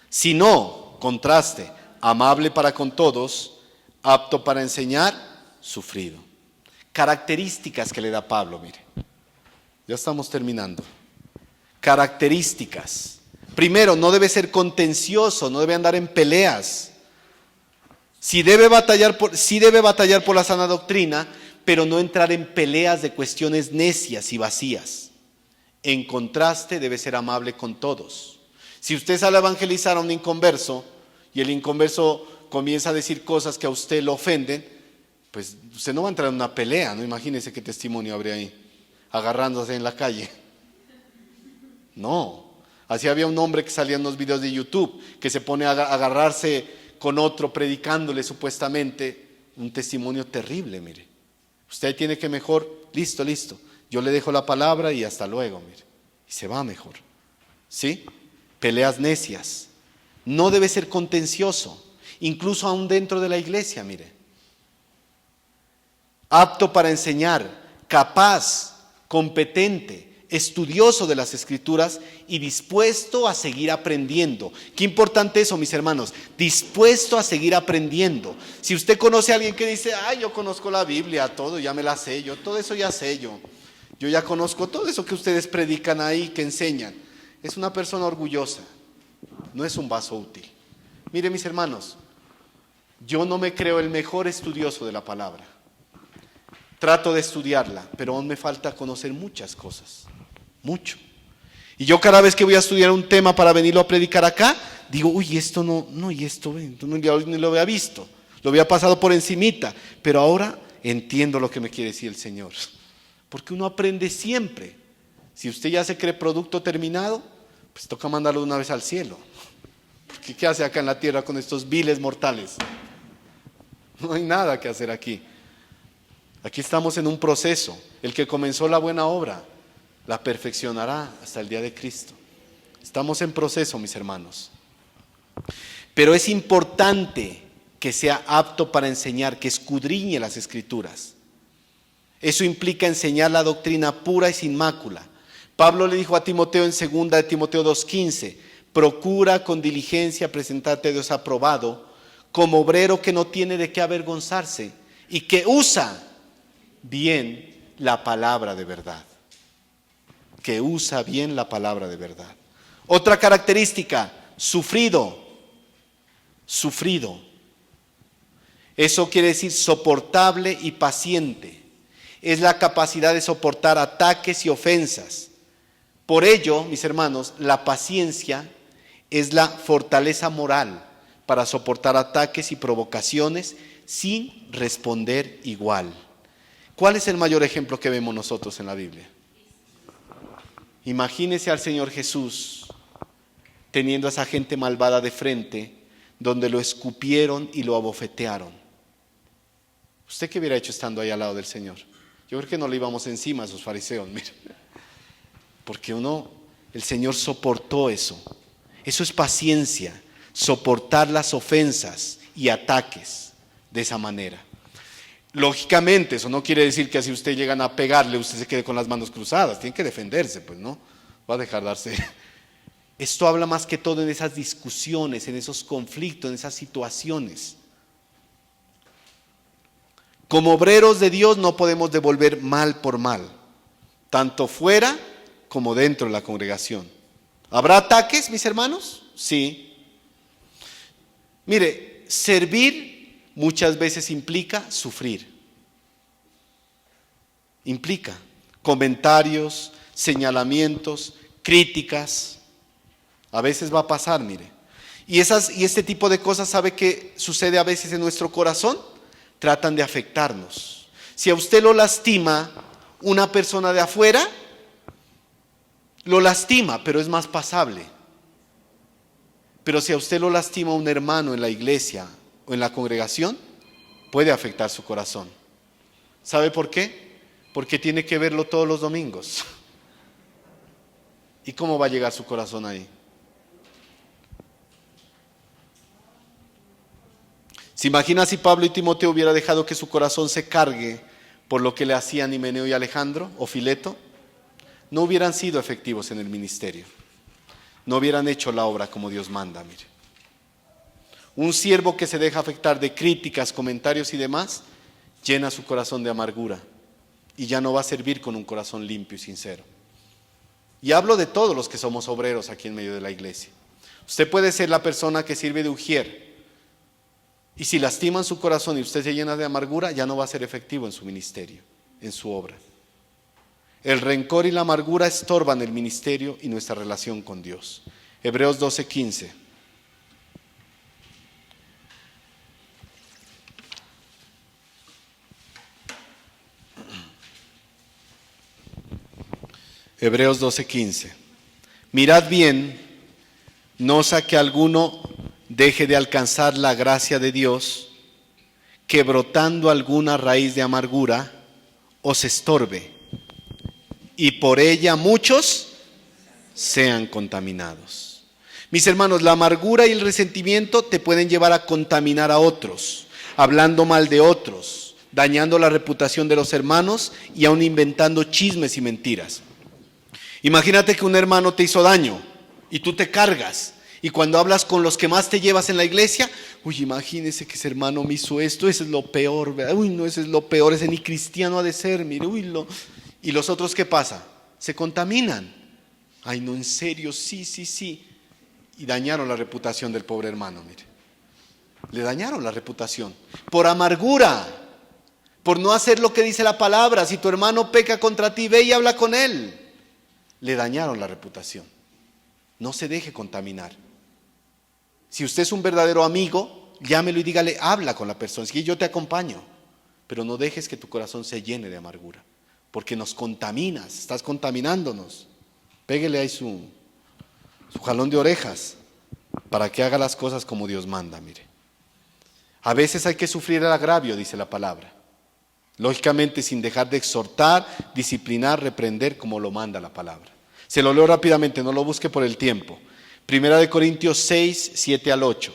sino, contraste, amable para con todos, apto para enseñar, sufrido. Características que le da Pablo, mire. Ya estamos terminando. Características. Primero, no debe ser contencioso, no debe andar en peleas. Sí debe batallar por la sana doctrina, pero no entrar en peleas de cuestiones necias y vacías. En contraste, debe ser amable con todos. Si usted sale a evangelizar a un inconverso y el inconverso comienza a decir cosas que a usted lo ofenden, pues usted no va a entrar en una pelea, ¿no? Imagínese qué testimonio habría ahí, agarrándose en la calle. No, así había un hombre que salía en los videos de YouTube, que se pone a agarrarse con otro, predicándole supuestamente, un testimonio terrible, mire. Usted tiene que mejor, listo, yo le dejo la palabra y hasta luego, mire, y se va mejor. ¿Sí? Peleas necias. No debe ser contencioso. incluso aún dentro de la iglesia, mire. Apto para enseñar, capaz, competente, estudioso de las Escrituras y dispuesto a seguir aprendiendo. Qué importante eso, mis hermanos, dispuesto a seguir aprendiendo. Si usted conoce a alguien que dice, yo conozco la Biblia, todo, ya me la sé, yo todo eso ya sé yo ya conozco todo eso que ustedes predican ahí, que enseñan, es una persona orgullosa, no es un vaso útil. Mire, mis hermanos, yo no me creo el mejor estudioso de la palabra. Trato de estudiarla, pero aún me falta conocer muchas cosas, mucho. Y yo cada vez que voy a estudiar un tema para venirlo a predicar acá, digo, esto y esto ni lo había visto, lo había pasado por encimita, pero ahora entiendo lo que me quiere decir el Señor. Porque uno aprende siempre. Si usted ya se cree producto terminado, pues toca mandarlo una vez al cielo. Porque ¿qué hace acá en la tierra con estos viles mortales? No hay nada que hacer aquí. Aquí estamos en un proceso. El que comenzó la buena obra la perfeccionará hasta el día de Cristo. Estamos en proceso, mis hermanos. Pero es importante que sea apto para enseñar, que escudriñe las Escrituras. Eso implica enseñar la doctrina pura y sin mácula. Pablo le dijo a Timoteo en 2 de Timoteo 2:15, procura con diligencia presentarte a Dios aprobado, como obrero que no tiene de qué avergonzarse y que usa bien la palabra de verdad. Que usa bien la palabra de verdad. Otra característica, sufrido. Eso quiere decir soportable y paciente. Es la capacidad de soportar ataques y ofensas. Por ello, mis hermanos, la paciencia es la fortaleza moral para soportar ataques y provocaciones sin responder igual. ¿Cuál es el mayor ejemplo que vemos nosotros en la Biblia? Imagínese al Señor Jesús teniendo a esa gente malvada de frente, donde lo escupieron y lo abofetearon. ¿Usted qué hubiera hecho estando ahí al lado del Señor? Yo creo que no le íbamos encima a esos fariseos, mira. Porque el Señor soportó eso. Eso es paciencia, soportar las ofensas y ataques de esa manera. Lógicamente, eso no quiere decir que si usted llegan a pegarle, usted se quede con las manos cruzadas. Tiene que defenderse, pues no va a dejar darse. Esto habla más que todo en esas discusiones, en esos conflictos, en esas situaciones. Como obreros de Dios no podemos devolver mal por mal, tanto fuera como dentro de la congregación. ¿Habrá ataques, mis hermanos? Sí. Mire, servir muchas veces implica sufrir. Implica comentarios, señalamientos, críticas. A veces va a pasar, mire. Y este tipo de cosas, ¿sabe qué sucede a veces en nuestro corazón? Tratan de afectarnos. Si a usted lo lastima una persona de afuera, lo lastima, pero es más pasable. Pero si a usted lo lastima un hermano en la iglesia o en la congregación, puede afectar su corazón. ¿Sabe por qué? Porque tiene que verlo todos los domingos. ¿Y cómo va a llegar su corazón ahí? ¿Se imagina si Pablo y Timoteo hubiera dejado que su corazón se cargue por lo que le hacían Himeneo y Alejandro o Fileto? No hubieran sido efectivos en el ministerio. No hubieran hecho la obra como Dios manda, mire. Un siervo que se deja afectar de críticas, comentarios y demás, llena su corazón de amargura y ya no va a servir con un corazón limpio y sincero. Y hablo de todos los que somos obreros aquí en medio de la iglesia. Usted puede ser la persona que sirve de ujier, y si lastiman su corazón y usted se llena de amargura, ya no va a ser efectivo en su ministerio, en su obra. El rencor y la amargura estorban el ministerio y nuestra relación con Dios. Hebreos 12:15. Hebreos 12:15. Mirad bien, no sea que alguno deje de alcanzar la gracia de Dios, que brotando alguna raíz de amargura os estorbe, y por ella muchos sean contaminados. Mis hermanos, la amargura y el resentimiento te pueden llevar a contaminar a otros, hablando mal de otros, dañando la reputación de los hermanos y aún inventando chismes y mentiras. Imagínate que un hermano te hizo daño y tú te cargas. Y cuando hablas con los que más te llevas en la iglesia, uy, imagínese que ese hermano me hizo esto, ese es lo peor, ¿verdad? Uy, no, ese es lo peor, ese ni cristiano ha de ser, mire, Y los otros, ¿qué pasa? Se contaminan. Ay, no, en serio, sí. Y dañaron la reputación del pobre hermano, mire. Le dañaron la reputación. Por amargura, por no hacer lo que dice la palabra. Si tu hermano peca contra ti, ve y habla con él. Le dañaron la reputación. No se deje contaminar. Si usted es un verdadero amigo, llámelo y dígale, habla con la persona, es que yo te acompaño, pero no dejes que tu corazón se llene de amargura, porque nos contaminas, estás contaminándonos. Péguele ahí su jalón de orejas para que haga las cosas como Dios manda, mire. A veces hay que sufrir el agravio, dice la palabra, lógicamente sin dejar de exhortar, disciplinar, reprender como lo manda la palabra. Se lo leo rápidamente, no lo busque por el tiempo. 1 Corintios 6, 7 al 8.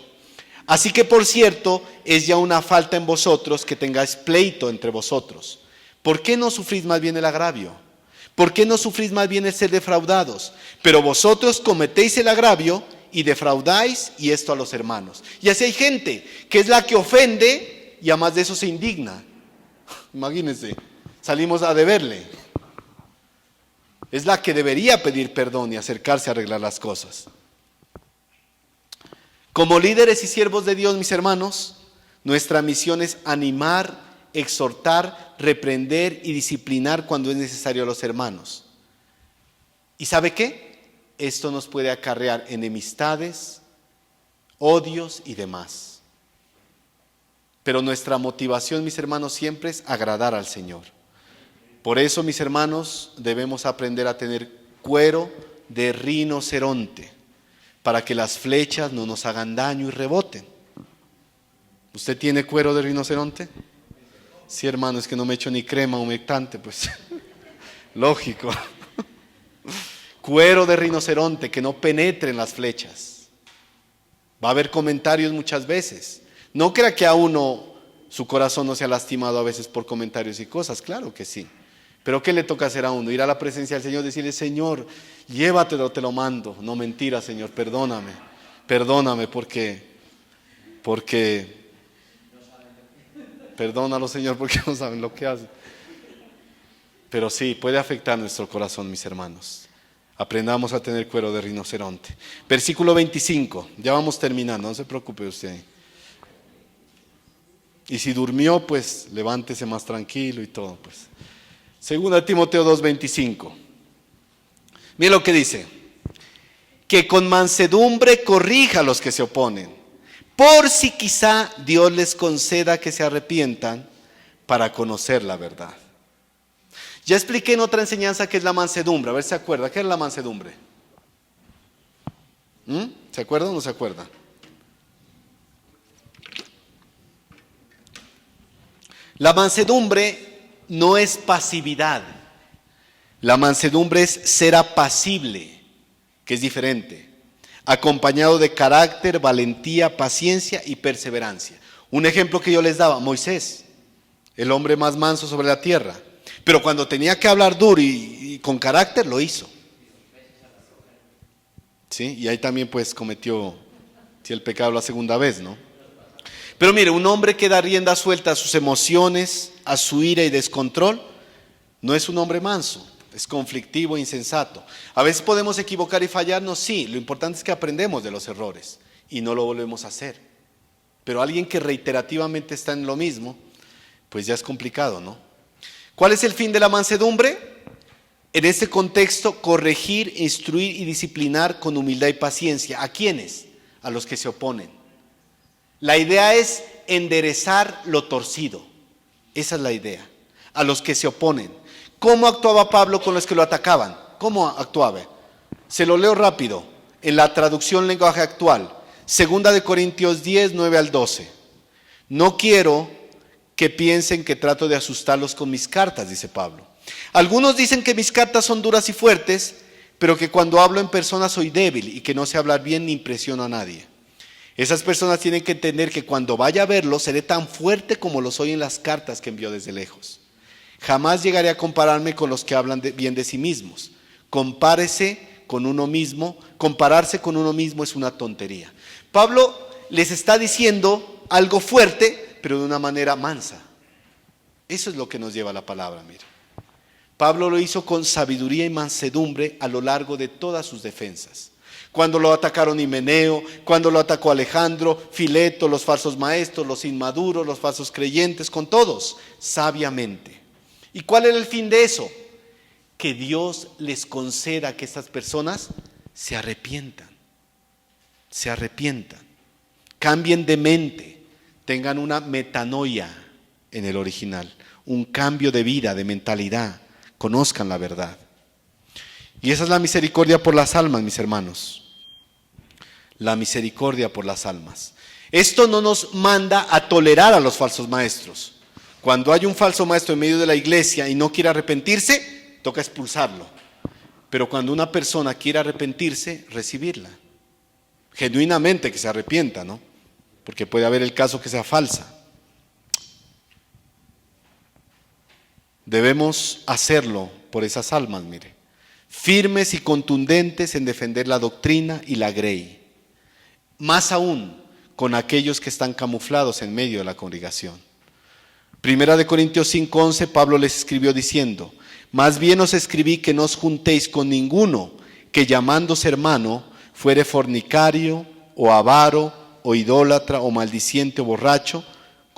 Así que por cierto, es ya una falta en vosotros que tengáis pleito entre vosotros. ¿Por qué no sufrís más bien el agravio? ¿Por qué no sufrís más bien el ser defraudados? Pero vosotros cometéis el agravio y defraudáis, y esto a los hermanos. Y así hay gente que es la que ofende y además de eso se indigna. Imagínense, salimos a deberle. Es la que debería pedir perdón y acercarse a arreglar las cosas. Como líderes y siervos de Dios, mis hermanos, nuestra misión es animar, exhortar, reprender y disciplinar cuando es necesario a los hermanos. ¿Y sabe qué? Esto nos puede acarrear enemistades, odios y demás. Pero nuestra motivación, mis hermanos, siempre es agradar al Señor. Por eso, mis hermanos, debemos aprender a tener cuero de rinoceronte, para que las flechas no nos hagan daño y reboten. ¿Usted tiene cuero de rinoceronte? Sí, hermano, es que no me echo ni crema humectante, pues. Lógico. Cuero de rinoceronte, que no penetren las flechas. Va a haber comentarios muchas veces. No crea que a uno su corazón no se ha lastimado a veces por comentarios y cosas, claro que sí. Pero ¿qué le toca hacer a uno? Ir a la presencia del Señor, decirle, Señor, llévatelo, te lo mando. No, mentira, Señor, perdóname porque, perdónalo, Señor, porque no saben lo que hacen. Pero sí, puede afectar nuestro corazón, mis hermanos. Aprendamos a tener cuero de rinoceronte. Versículo 25, ya vamos terminando, no se preocupe usted. Y si durmió, pues levántese más tranquilo y todo, pues. Segunda Timoteo 2:25. Mire lo que dice. Que con mansedumbre corrija a los que se oponen, por si quizá Dios les conceda que se arrepientan para conocer la verdad. Ya expliqué en otra enseñanza qué es la mansedumbre. A ver si se acuerda. ¿Qué es la mansedumbre? ¿Se acuerda o no se acuerda? La mansedumbre no es pasividad. La mansedumbre es ser apacible, que es diferente, acompañado de carácter, valentía, paciencia y perseverancia. Un ejemplo que yo les daba, Moisés, el hombre más manso sobre la tierra, pero cuando tenía que hablar duro y con carácter, lo hizo. ¿Sí? Y ahí también pues cometió el pecado la segunda vez, ¿no? Pero mire, un hombre que da rienda suelta a sus emociones, a su ira y descontrol, no es un hombre manso, es conflictivo e insensato. A veces podemos equivocar y fallarnos, sí, lo importante es que aprendemos de los errores y no lo volvemos a hacer. Pero alguien que reiterativamente está en lo mismo, pues ya es complicado, ¿no? ¿Cuál es el fin de la mansedumbre? En este contexto, corregir, instruir y disciplinar con humildad y paciencia. ¿A quiénes? A los que se oponen. La idea es enderezar lo torcido. Esa es la idea. A los que se oponen. ¿Cómo actuaba Pablo con los que lo atacaban? ¿Cómo actuaba? Se lo leo rápido. En la traducción lenguaje actual. 2 Corintios 10, 9 al 12. No quiero que piensen que trato de asustarlos con mis cartas, dice Pablo. Algunos dicen que mis cartas son duras y fuertes, pero que cuando hablo en persona soy débil y que no sé hablar bien ni impresiono a nadie. Esas personas tienen que entender que cuando vaya a verlo seré tan fuerte como lo soy en las cartas que envío desde lejos. Jamás llegaré a compararme con los que hablan bien de sí mismos. Compárese con uno mismo. Compararse con uno mismo es una tontería. Pablo les está diciendo algo fuerte, pero de una manera mansa. Eso es lo que nos lleva a la palabra, mire. Pablo lo hizo con sabiduría y mansedumbre a lo largo de todas sus defensas. Cuando lo atacaron Himeneo, cuando lo atacó Alejandro, Fileto, los falsos maestros, los inmaduros, los falsos creyentes, con todos, sabiamente. ¿Y cuál era el fin de eso? Que Dios les conceda que estas personas se arrepientan, cambien de mente, tengan una metanoia en el original, un cambio de vida, de mentalidad, conozcan la verdad. Y esa es la misericordia por las almas, mis hermanos. La misericordia por las almas. Esto no nos manda a tolerar a los falsos maestros. Cuando hay un falso maestro en medio de la iglesia y no quiere arrepentirse, toca expulsarlo. Pero cuando una persona quiere arrepentirse, recibirla. Genuinamente que se arrepienta, ¿no? Porque puede haber el caso que sea falsa. Debemos hacerlo por esas almas, mire. Firmes y contundentes en defender la doctrina y la grey. Más aún con aquellos que están camuflados en medio de la congregación. Primera de Corintios 5:11, Pablo les escribió diciendo: más bien os escribí que no os juntéis con ninguno que llamándose hermano fuere fornicario o avaro o idólatra o maldiciente o borracho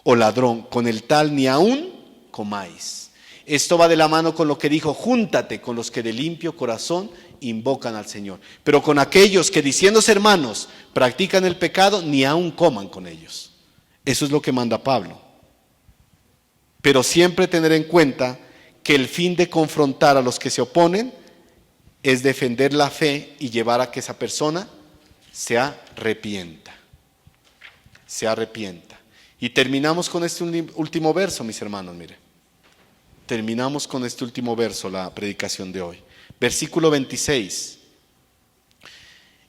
o ladrón, con el tal ni aún comáis. Esto va de la mano con lo que dijo: júntate con los que de limpio corazón invocan al Señor. Pero con aquellos que diciéndose hermanos practican el pecado, ni aún coman con ellos. Eso es lo que manda Pablo. Pero siempre tener en cuenta que el fin de confrontar a los que se oponen es defender la fe y llevar a que esa persona se arrepienta. Se arrepienta. Y terminamos con este último verso, mis hermanos, mire. Terminamos con este último verso, la predicación de hoy. Versículo 26.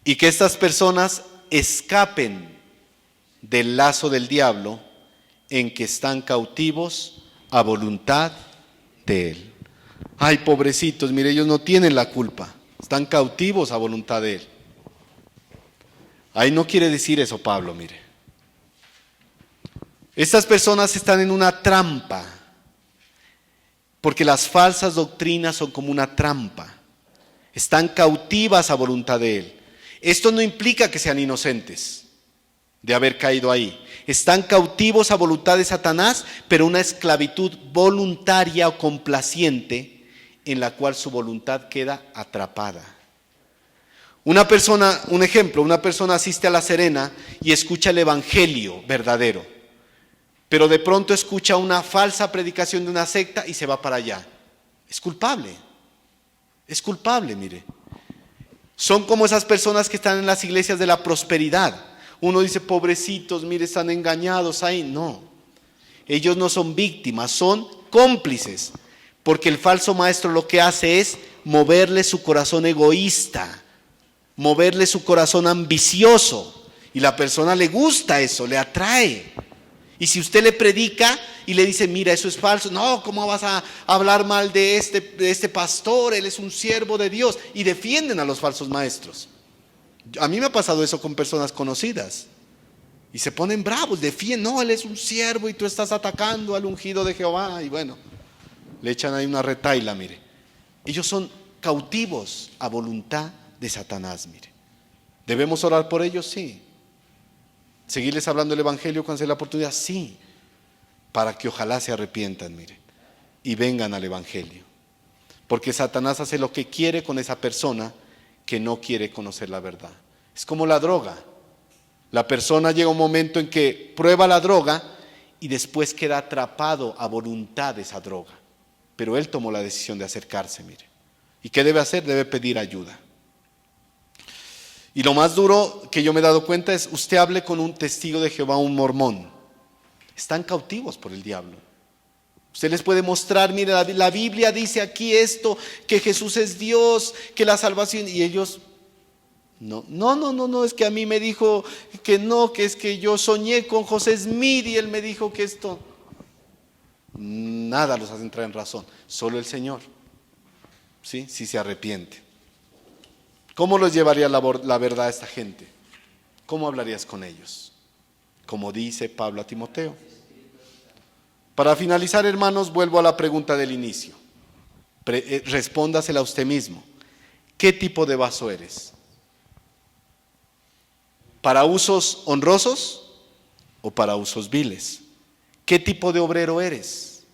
Y que estas personas escapen del lazo del diablo en que están cautivos a voluntad de él. Ay, pobrecitos, mire, ellos no tienen la culpa. Están cautivos a voluntad de él. Ahí no quiere decir eso Pablo, mire. Estas personas están en una trampa. Porque las falsas doctrinas son como una trampa. Están cautivas a voluntad de él. Esto no implica que sean inocentes de haber caído ahí. Están cautivos a voluntad de Satanás, pero una esclavitud voluntaria o complaciente en la cual su voluntad queda atrapada. Una persona, un ejemplo, una persona asiste a La Serena y escucha el evangelio verdadero, pero de pronto escucha una falsa predicación de una secta y se va para allá. Es culpable, mire. Son como esas personas que están en las iglesias de la prosperidad. Uno dice, pobrecitos, mire, están engañados ahí. No, ellos no son víctimas, son cómplices. Porque el falso maestro lo que hace es moverle su corazón egoísta, moverle su corazón ambicioso. Y la persona le gusta eso, le atrae. Y si usted le predica y le dice, mira, eso es falso, no, ¿cómo vas a hablar mal de este pastor? Él es un siervo de Dios. Y defienden a los falsos maestros. A mí me ha pasado eso con personas conocidas. Y se ponen bravos, defienden, no, él es un siervo y tú estás atacando al ungido de Jehová. Y bueno, le echan ahí una retaila, mire. Ellos son cautivos a voluntad de Satanás, mire. ¿Debemos orar por ellos? Sí. ¿Seguirles hablando el evangelio cuando se dé la oportunidad? Sí. Para que ojalá se arrepientan, mire, y vengan al evangelio. Porque Satanás hace lo que quiere con esa persona que no quiere conocer la verdad. Es como la droga. La persona llega un momento en que prueba la droga y después queda atrapado a voluntad de esa droga. Pero él tomó la decisión de acercarse, mire. ¿Y qué debe hacer? Debe pedir ayuda. Y lo más duro que yo me he dado cuenta es, usted hable con un testigo de Jehová, un mormón. Están cautivos por el diablo. Usted les puede mostrar, mire, la Biblia dice aquí esto, que Jesús es Dios, que la salvación, y ellos, no, es que a mí me dijo que no, que es que yo soñé con José Smith y él me dijo que esto. Nada los hace entrar en razón, solo el Señor, ¿sí? Si se arrepiente. ¿Cómo los llevaría la verdad a esta gente? ¿Cómo hablarías con ellos? Como dice Pablo a Timoteo. Para finalizar, hermanos, vuelvo a la pregunta del inicio. Respóndasela a usted mismo. ¿Qué tipo de vaso eres? ¿Para usos honrosos o para usos viles? ¿Qué tipo de obrero eres?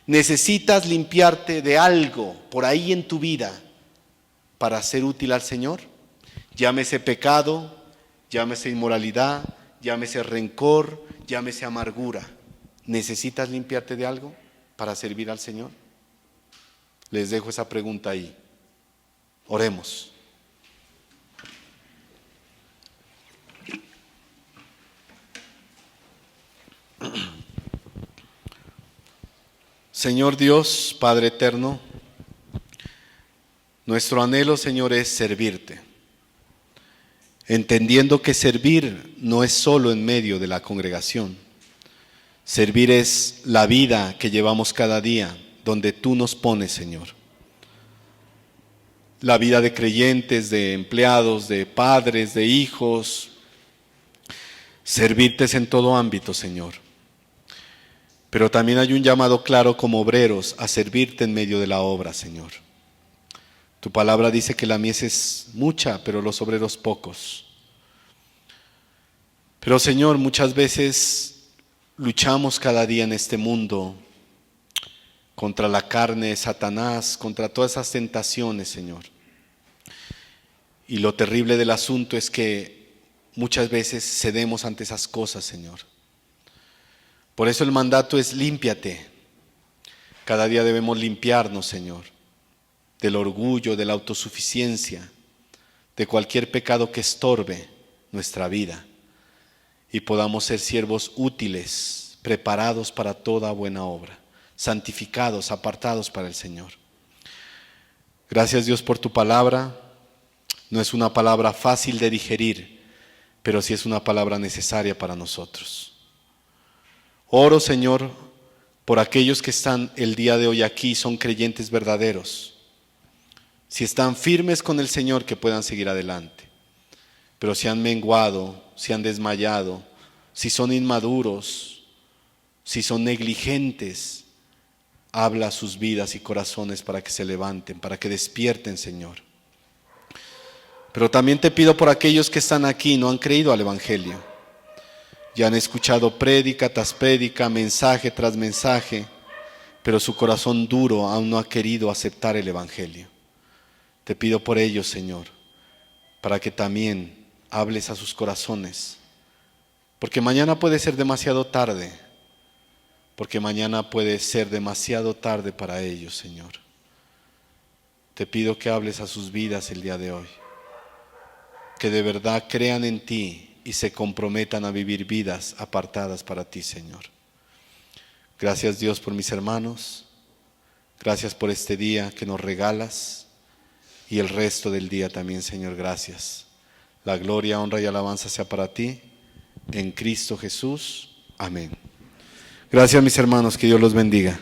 ¿Necesitas limpiarte de algo por ahí en tu vida para ser útil al Señor? Llámese pecado, llámese inmoralidad, llámese rencor, llámese amargura. ¿Necesitas limpiarte de algo para servir al Señor? Les dejo esa pregunta ahí. Oremos. Señor Dios, Padre eterno, nuestro anhelo, Señor, es servirte, entendiendo que servir no es solo en medio de la congregación. Servir es la vida que llevamos cada día, donde tú nos pones, Señor. La vida de creyentes, de empleados, de padres, de hijos. Servirte es en todo ámbito, Señor. Pero también hay un llamado claro como obreros a servirte en medio de la obra, Señor. Tu palabra dice que la mies es mucha, pero los obreros pocos. Pero, Señor, muchas veces luchamos cada día en este mundo contra la carne de Satanás, contra todas esas tentaciones, Señor. Y lo terrible del asunto es que muchas veces cedemos ante esas cosas, Señor. Por eso el mandato es límpiate. Cada día debemos limpiarnos, Señor, del orgullo, de la autosuficiencia, de cualquier pecado que estorbe nuestra vida. Y podamos ser siervos útiles, preparados para toda buena obra, santificados, apartados para el Señor. Gracias, Dios, por tu palabra. No es una palabra fácil de digerir, pero sí es una palabra necesaria para nosotros. Oro, Señor, por aquellos que están el día de hoy aquí, son creyentes verdaderos. Si están firmes con el Señor, que puedan seguir adelante. Pero si han menguado, si han desmayado, si son inmaduros, si son negligentes, habla a sus vidas y corazones para que se levanten, para que despierten, Señor. Pero también te pido por aquellos que están aquí y no han creído al Evangelio. Ya han escuchado prédica tras prédica, mensaje tras mensaje, pero su corazón duro aún no ha querido aceptar el Evangelio. Te pido por ellos, Señor, para que también hables a sus corazones, porque mañana puede ser demasiado tarde, porque mañana puede ser demasiado tarde para ellos, Señor. Te pido que hables a sus vidas el día de hoy, que de verdad crean en ti y se comprometan a vivir vidas apartadas para ti, Señor. Gracias, Dios, por mis hermanos. Gracias por este día que nos regalas y el resto del día también, Señor, gracias. La gloria, honra y alabanza sea para ti, en Cristo Jesús. Amén. Gracias, mis hermanos, que Dios los bendiga.